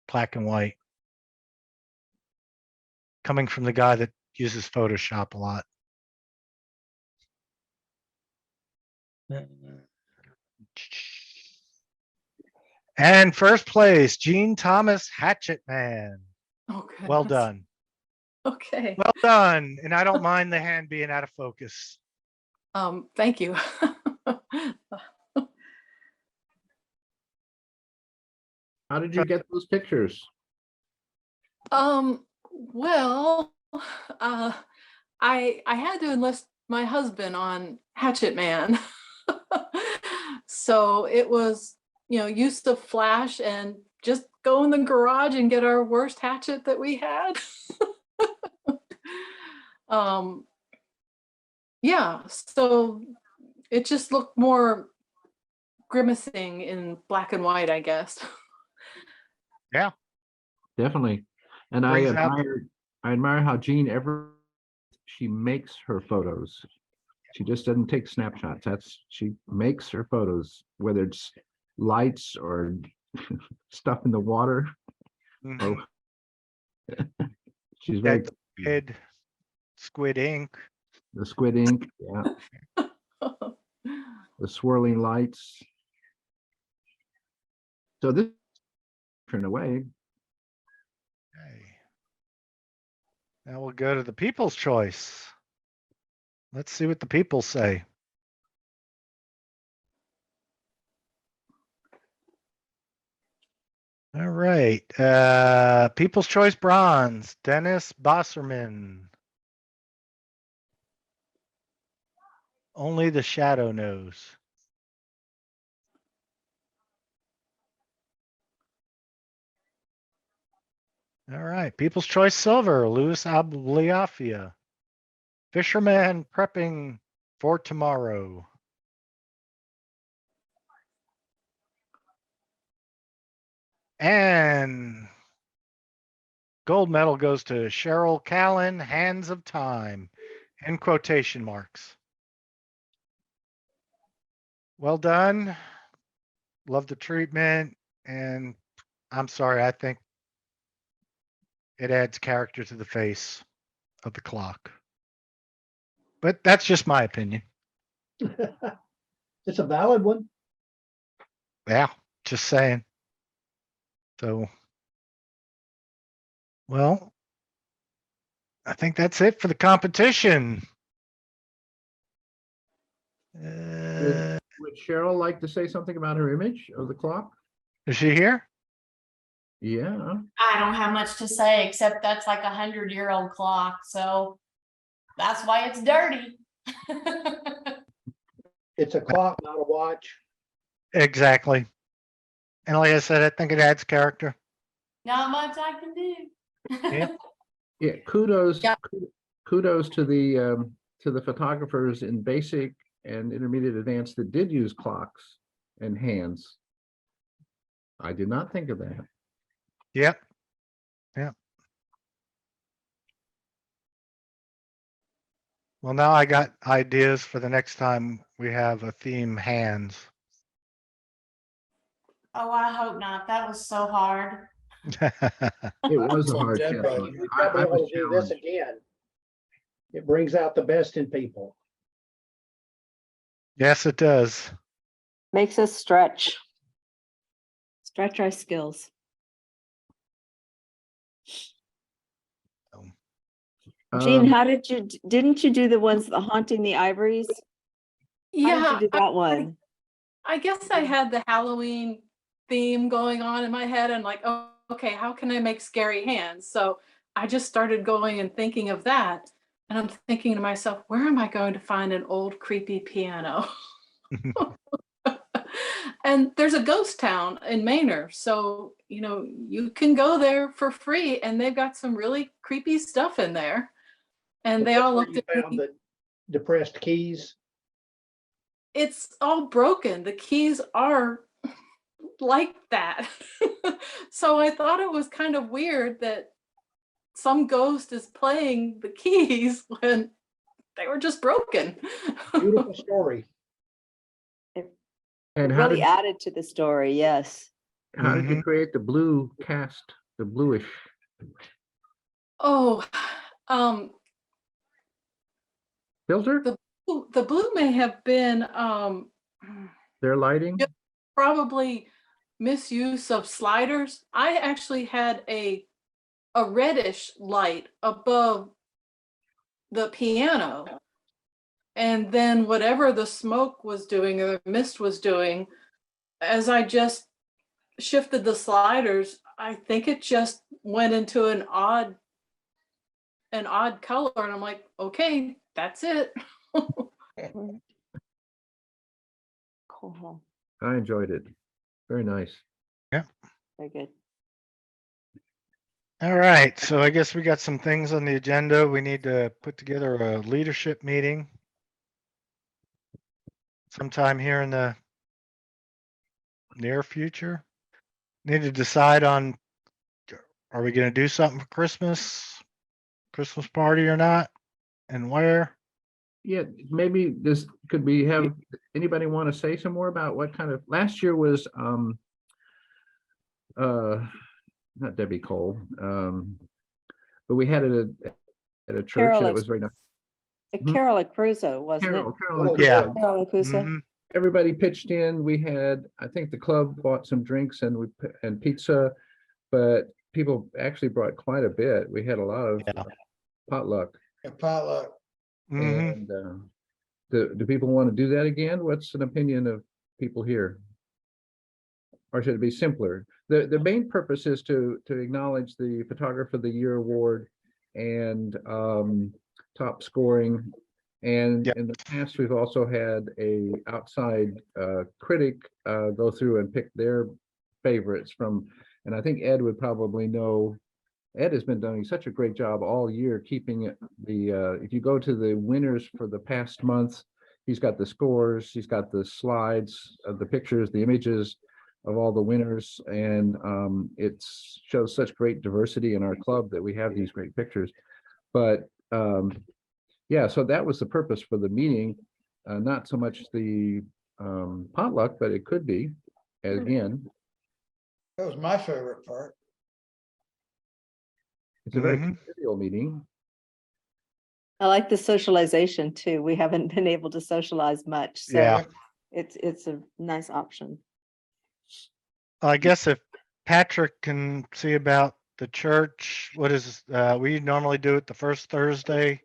black and white. Coming from the guy that uses Photoshop a lot. And first place, Gene Thomas, Hatchet Man. Okay. Well done. Okay. Well done. And I don't mind the hand being out of focus. Thank you. How did you get those pictures? Well, I had to enlist my husband on Hatchet Man. So it was, use of flash and just go in the garage and get our worst hatchet that we had. Yeah, so it just looked more grimacing in black and white, I guess. Definitely. And I Brings out- admire how Jean she makes her photos. She just doesn't take snapshots. She makes her photos, whether it's lights or stuff in the water. Mhm. She's very That squid ink. the squid ink, yeah, the swirling lights. So this turn away. Okay. Now we'll go to the people's choice. Let's see what the people say. All right. People's choice bronze, Dennis Bosserman. Only the shadow knows. All right. People's choice silver, Louis Abliafia. Fisherman prepping for tomorrow. And gold medal goes to Cheryl Callan, Hands of Time, in quotation marks. Well done. Love the treatment. And I'm sorry, I think it adds character to the face of the clock. But that's just my opinion. It's a valid one. Yeah, just saying. So, well, I think that's it for the competition. Would Cheryl like to say something about her image of the clock? Is she here? Yeah. I don't have much to say, except that's like 100-year-old clock, so that's why it's dirty. It's a clock, not a watch. Exactly. And like I said, I think it adds character. Not much I can do. Yeah. Yeah, kudos, Yeah. kudos to the photographers in basic and intermediate advanced that did use clocks and hands. I did not think of that. Yep. Yep. Well, now I got ideas for the next time we have a theme hands. Oh, I hope not. That was so hard. It was a hard Jen, test. but You I gotta be able was to do this challenged. again. It brings out the best in people. Yes, it does. Makes us stretch. Stretch our skills. Jean, how didn't you do the ones, the haunting the ivories? How did Yeah, you do that one? I guess I had the Halloween theme going on in my head and like, oh, okay, how can I make scary hands? So I just started going and thinking of that. And I'm thinking to myself, where am I going to find an old creepy piano? And there's a ghost town in Manor. So, you can go there for free and they've got some really creepy stuff in there. And they That's all where looked you at found me. the depressed keys. It's all broken. The keys are like that. So I thought it was kind of weird that some ghost is playing the keys when they were just broken. Beautiful story. And how Really did added to the story, yes. you create the blue cast, the bluish? Oh, Filter? the blue may have been Their lighting? probably misuse of sliders. I actually had a reddish light above the piano. And then whatever the smoke was doing or the mist was doing, as I just shifted the sliders, I think it just went into an odd color. And I'm like, okay, that's it. Cool. I enjoyed it. Very nice. Yeah. Very good. All right, so I guess we got some things on the agenda. We need to put together a leadership meeting sometime here in the near future. Need to decide on, are we gonna do something for Christmas party or not, and where? Yeah, maybe this, could we have, anybody want to say some more about what kind of, last year was, not Debbie Cole, but we had it at a church and it Carol, was very nice. Carol Crusoe, wasn't it? Carol, Yeah. Carol Crusoe. Mhm. everybody pitched in. We had, I think the club bought some drinks and pizza, but people actually brought quite a bit. We had a lot of Yeah. potluck. A potluck. Mhm. And do people want to do that again? What's an opinion of people here? Or should it be simpler? The main purpose is to acknowledge the Photographer of the Year award and top scoring. And Yep. in the past, we've also had a outside critic go through and pick their favorites from, and I think Ed would probably know. Ed has been doing such a great job all year keeping it if you go to the winners for the past month, he's got the scores, he's got the slides of the pictures, the images of all the winners, and it shows such great diversity in our club that we have these great pictures. But yeah, so that was the purpose for the meeting, not so much the potluck, but it could be, again, That was my favorite part. it's a very Mhm. convivial meeting. I like the socialization too. We haven't been able to socialize much, so Yeah. it's a nice option. I guess if Patrick can see about the church, what is, we normally do it the first Thursday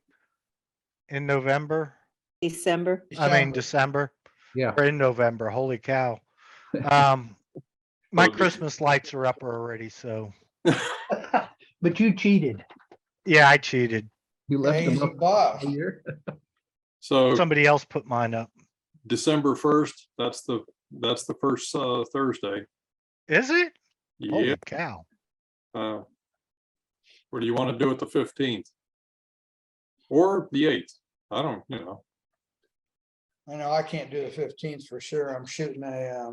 in November. December. I mean, December, Yeah, or in November, holy cow. Um, my Well, the- Christmas lights are up already, so, But you cheated. yeah, I cheated. you left them Easy up boss. all year. So Somebody else put mine up. December 1st, that's the first Thursday. Is it? Yeah. Holy cow. Or do you want to do it the 15th? Or the 8th? I don't, I know I can't do the 15th for sure. I'm shooting a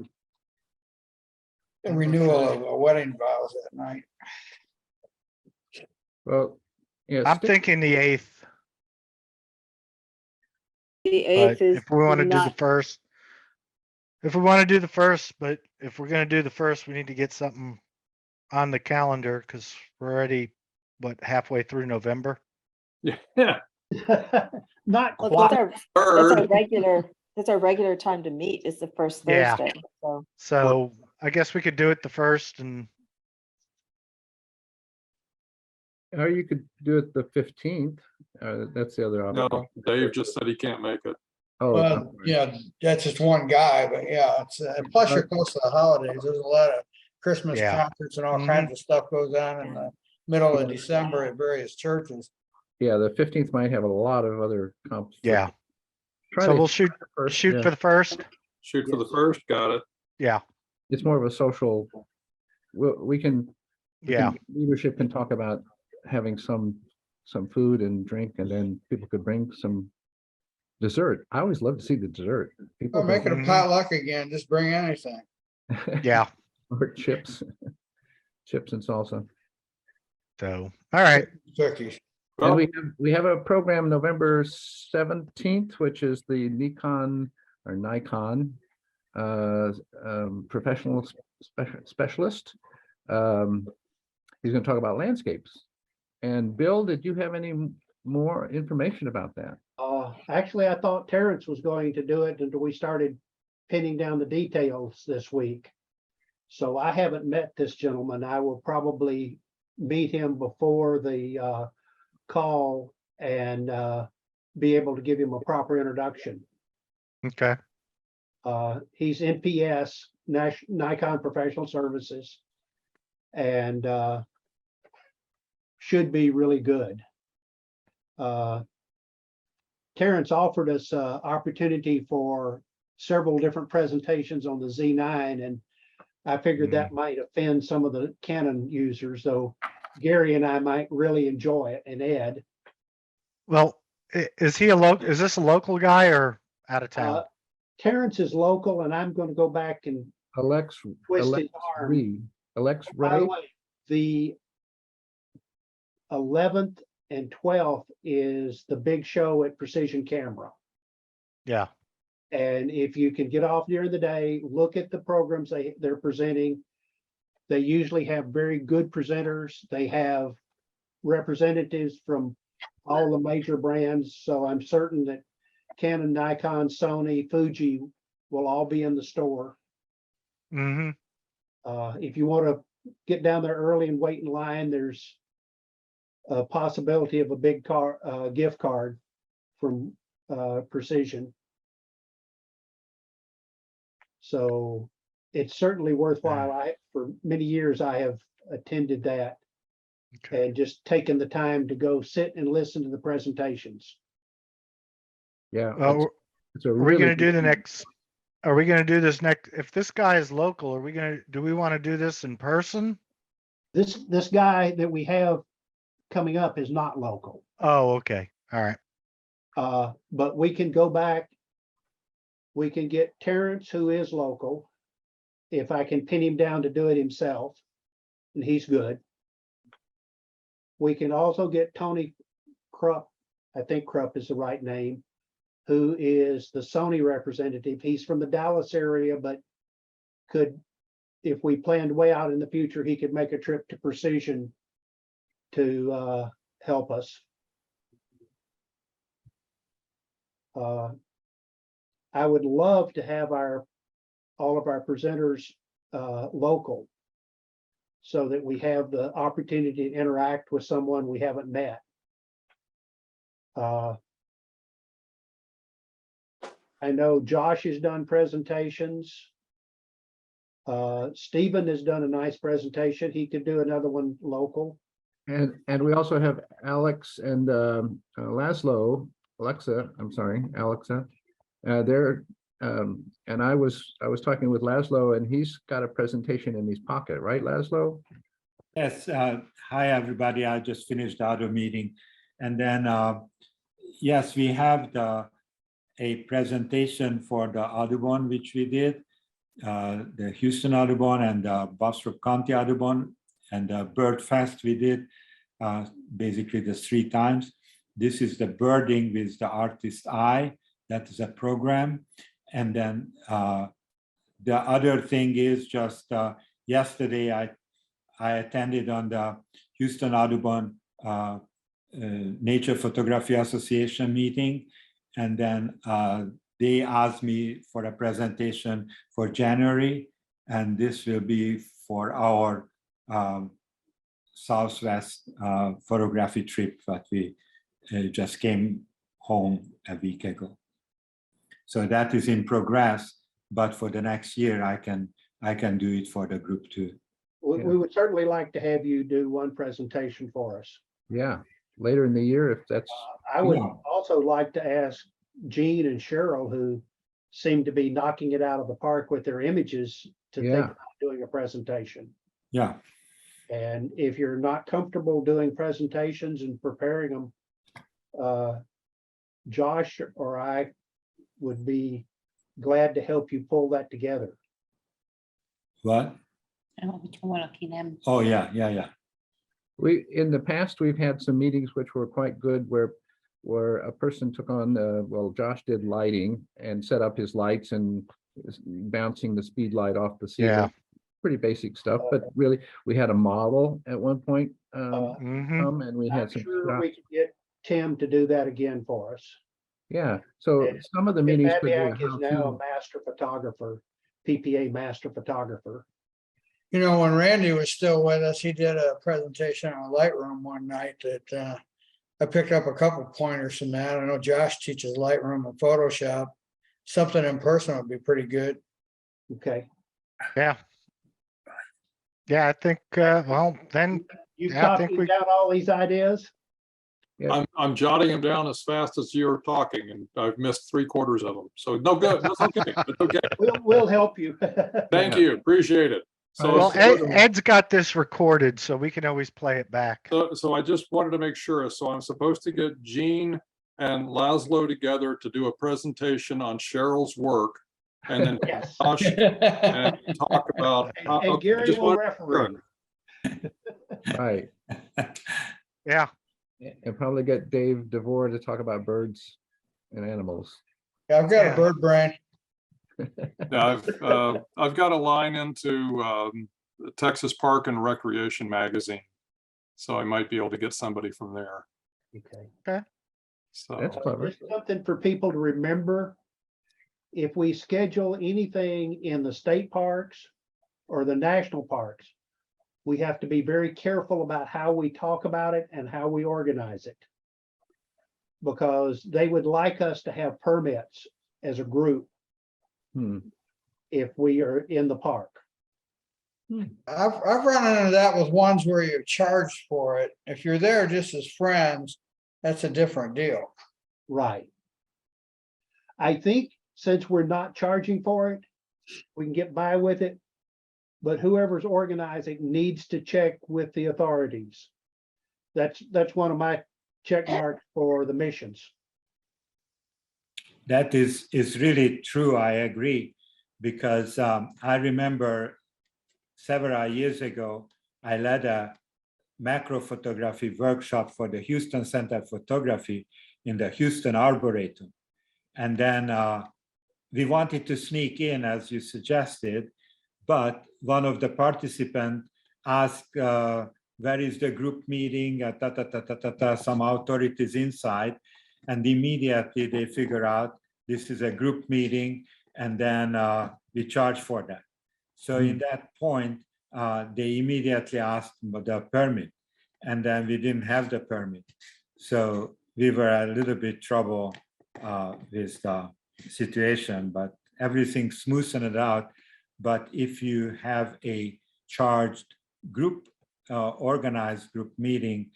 renewal of a wedding vows that night. Well, yeah, I'm thinking the 8th, The but 8th is if we want to do the not, first, if we want to do the first, but if we're going to do the first, we need to get something on the calendar because we're already, what, halfway through November? yeah. Not well, quite. that's our regular time to meet is the first Yeah. Thursday, so. So I guess we could do it the first and, or you could do it the 15th. That's the other option. No, Dave just said he can't make it. Oh, Well, yeah, that's just one guy, but yeah, it's plus you're close to the holidays. There's a lot of Christmas Yeah. concerts and all Mhm. kinds of stuff goes on in the middle of December at various churches. yeah, the 15th might have a lot of other comps. yeah. Try So to we'll shoot first, shoot yeah. for the first. Shoot for the first, got it. Yeah. It's more of a social. We can. Yeah. Leadership can talk about having some food and drink, and then people could bring some dessert. I always love to see the dessert. People Or make it a Mhm. potluck again, just bring anything. Yeah. or chips, chips and salsa. So, all right. Cookies. And Well, we have a program November 17th, which is the Nikon professional specialist. He's going to talk about landscapes. And Bill, did you have any more information about that? Actually, I thought Terrence was going to do it until we started pinning down the details this week. So I haven't met this gentleman. I will probably meet him before the call and be able to give him a proper introduction. Okay. He's NPS, Nikon Professional Services, and should be really good. Terrence offered us opportunity for several different presentations on the Z9, and I figured that might offend some of the Canon users, though Gary and I might really enjoy it, and Ed. Well, is he is this a local guy or out of town? Terrence is local, and I'm gonna go back and Alex, twist Alex his arm. Reed, Alex By the Ray. way, the 11th and 12th is the big show at Precision Camera. Yeah. And if you can get off during the day, look at the programs they're presenting. They usually have very good presenters. They have representatives from all the major brands. So I'm certain that Canon, Nikon, Sony, Fuji will all be in the store. Mm-hmm. If you want to get down there early and wait in line, there's a possibility of a big gift card from Precision. So it's certainly worthwhile. For many years, I have attended that and just taken the time to go sit and listen to the presentations. Yeah. It's a Are we really going to do good- the next? Are we going to do this next? If this guy is local, are we going to? Do we want to do this in person? This guy that we have coming up is not local. Oh, okay. All right. But we can go back. We can get Terrence, who is local, if I can pin him down to do it himself, and he's good. We can also get Tony Krupp, I think Krupp is the right name, who is the Sony representative. He's from the Dallas area, but could, if we planned way out in the future, he could make a trip to Precision to help us. I would love to have all of our presenters local, so that we have the opportunity to interact with someone we haven't met. I know Josh has done presentations. Stephen has done a nice presentation. He could do another one local. And we also have Alex and Alexa. They're and I was talking with Laszlo, and he's got a presentation in his pocket, right, Laszlo? Yes. Hi, everybody. I just finished the other meeting. And then, yes, we have a presentation for the Audubon, which we did, the Houston Audubon and the Bastrop County Audubon, and the Bird Fest we did basically the 3 times. This is the birding with the artist eye. That is a program. And then the other thing is just yesterday I attended on the Houston Audubon Nature Photography Association meeting. And then they asked me for a presentation for January. And this will be for our Southwest photography trip that we just came home a week ago. So that is in progress, but for the next year, I can do it for the group too. We would certainly like to have you do one presentation for us. Yeah, later in the year, if that's. I would also like to ask Gene and Cheryl, who seem to be knocking it out of the park with their images, to think about doing a presentation. Yeah. And if you're not comfortable doing presentations and preparing them, Josh or I would be glad to help you pull that together. What? Oh, yeah. In the past, we've had some meetings which were quite good where a person took on, well, Josh did lighting and set up his lights and bouncing the speed light off the ceiling. Yeah. Pretty basic stuff, but really we had a model at one point Mm-hmm. come, and we had I'm some. sure we could get Tim to do that again for us. Yeah, so And some of the meetings could be a Badiak is now a how-to. master photographer, PPA master photographer. You know, when Randy was still with us, he did a presentation on Lightroom one night that I picked up a couple pointers from that. I know Josh teaches Lightroom and Photoshop. Something in person would be pretty good. Okay. Yeah. Yeah, I think, well, then, You Yeah, I think copied we- down all these ideas? I'm jotting them down as fast as you're talking, and I've missed 3/4 of them. So no good. That's okay. That's okay. We'll help you. Thank you. Appreciate it. So, Well, so- Ed's got this recorded, so we can always play it back. so I just wanted to make sure. So I'm supposed to get Gene and Laszlo together to do a presentation on Cheryl's work, and then Yes. Josh and talk about. And okay, Gary just will wanted to be sure. referee. Right. Yeah. And probably get Dave DeVore to talk about birds and animals. Yeah, I've got Yeah. a bird brain. Yeah, I've got a line into the Texas Park and Recreation magazine, so I might be able to get somebody from there. Okay. So That's clever. Just something for people to remember. If we schedule anything in the state parks or the national parks, we have to be very careful about how we talk about it and how we organize it. Because they would like us to have permits as a group Hmm. if we are in the park. I've run into that with ones where you're charged for it. If you're there just as friends, that's a different deal. Right. I think since we're not charging for it, we can get by with it. But whoever's organizing needs to check with the authorities. That's one of my check marks for the missions. That is really true. I agree, because I remember several years ago, I led a macro photography workshop for the Houston Center for Photography in the Houston Arboretum. And then we wanted to sneak in, as you suggested, but one of the participants asked, where is the group meeting, some authorities inside, and immediately they figure out this is a group meeting, and then we charge for that. So in that point, they immediately asked for the permit, and then we didn't have the permit. So we were a little bit trouble with the situation, but everything smoothened it out. But if you have a charged group, organized group meeting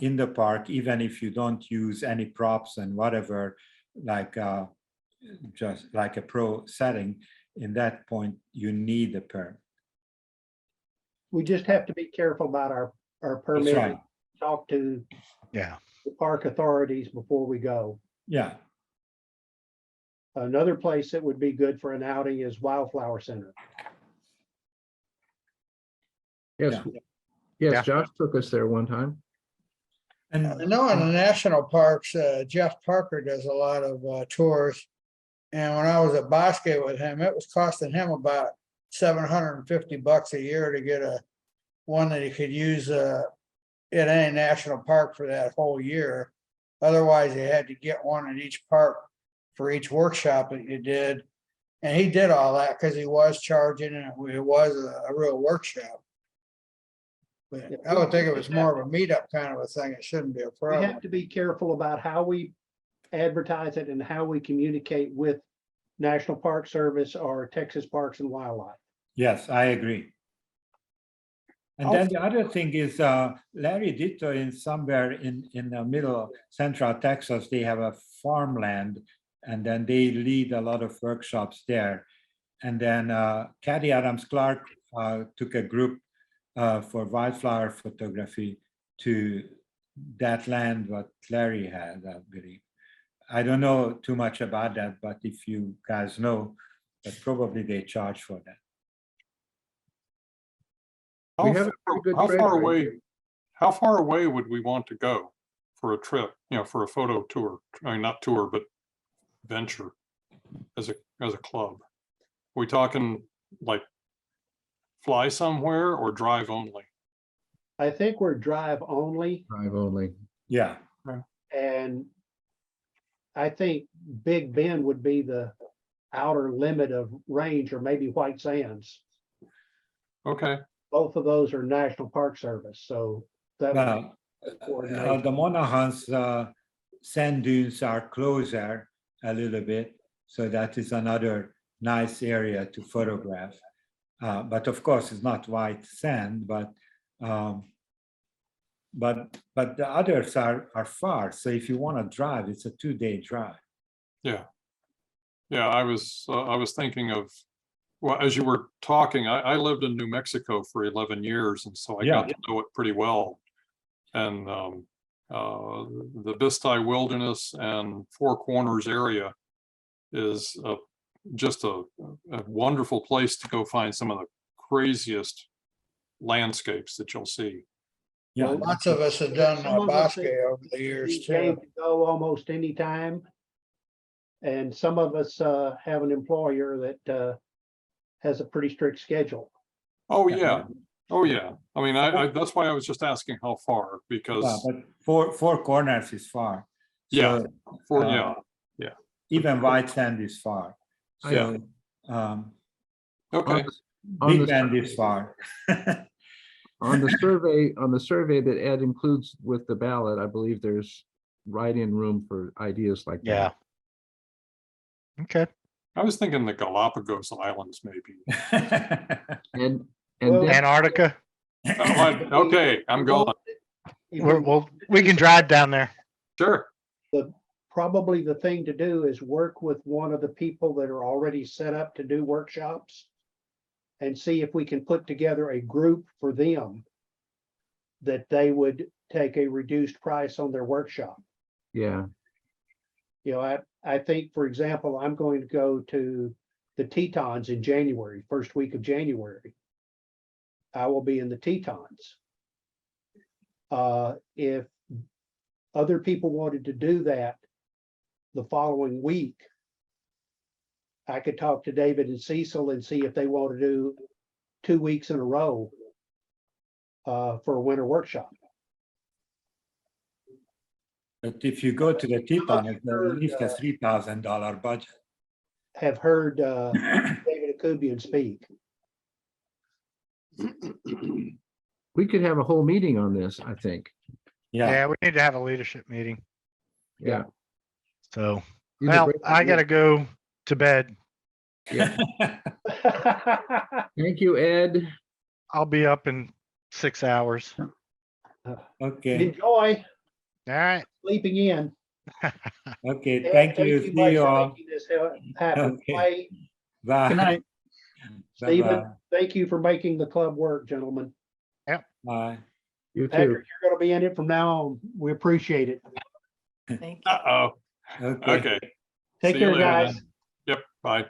in the park, even if you don't use any props and whatever, like just like a pro setting, in that point, you need a permit. We just have to be careful about our That's permit. right. Talk to Yeah. the park authorities before we go. Yeah. Another place that would be good for an outing is Wildflower Center. Yes. Yeah. Yes, Yeah. Josh took us there one time. And I know in the national parks, Jeff Parker does a lot of tours. And when I was at Bosque with him, it was costing him about $750 a year to get one that he could use in any national park for that whole year. Otherwise, you had to get one at each park for each workshop that you did. And he did all that because he was charging, and it was a real workshop. But I would think it was more of a meetup kind of a thing. It shouldn't be a We problem. have to be careful about how we advertise it and how we communicate with National Park Service or Texas Parks and Wildlife. yes, I agree. And then the other thing is Larry Ditto in somewhere in the middle of central Texas, they have a farmland, and then they lead a lot of workshops there. And then Kathy Adams Clark took a group for wildflower photography to that land what Larry had, I believe. I don't know too much about that, but if you guys know, but probably they charge for that. We have a pretty good How far treasury. away? How far away would we want to go for a trip? You know, for a photo tour. I mean, not tour, but venture as a club. Are we talking like fly somewhere or drive only? I think we're drive only, Drive only. Yeah, and I think Big Bend would be the outer limit of range, or maybe White Sands. Okay. Both of those are National Park Service, so that would coordinate. the Monahans sand dunes are closer a little bit, so that is another nice area to photograph. But of course, it's not white sand, but the others are far. So if you want to drive, it's a 2-day drive. Yeah. Yeah, I was thinking of Well, as you were talking, I lived in New Mexico for 11 years, and so I got to know it pretty well. And the Bisti Wilderness and Four Corners area is just a wonderful place to go find some of the craziest landscapes that you'll see. Yeah, Well, Lots of us have done Some of us bosque that- over the years We game too. to go almost any time. And some of us have an employer that has a pretty strict schedule. Oh, yeah. Oh, yeah. I mean, I that's why I was just asking how far, because, but Four Corners is far. yeah, So, for, uh, yeah, even White Sand is far. So, okay. On Big the, Bend is far. on the survey that Ed includes with the ballot, I believe there's write-in room for ideas like Yeah. that. Okay. I was thinking the Galapagos Islands, maybe. And Well, then Antarctica. Okay, I'm going. We can drive down there. Sure. Probably the thing to do is work with one of the people that are already set up to do workshops and see if we can put together a group for them that they would take a reduced price on their workshop. yeah, You know, I think, for example, I'm going to go to the Tetons in January, first week of January. I will be in the Tetons. If other people wanted to do that the following week, I could talk to David and Cecil and see if they want to do 2 weeks in a row for a winter workshop. But if you go to the Teton, it's at least a $3,000 budget. Have heard David Akubian speak. we could have a whole meeting on this, I think. Yeah. Yeah, we need to have a leadership meeting. Yeah. So, These are well, great I gotta ideas. go to bed. Yeah. Thank you, Ed. I'll be up in 6 hours. Okay, Enjoy All right. sleeping in. okay, Ed, thank you. See much you for all. making this happen. Okay. Clay, Bye. Good night. Stephen, Bye-bye. thank you for making the club work, gentlemen. Bye. You too. Patrick, you're gonna be in it from now on. We appreciate it. Thank you. Uh-oh. Okay. Okay. Take See you care, later guys. then. Yep, bye.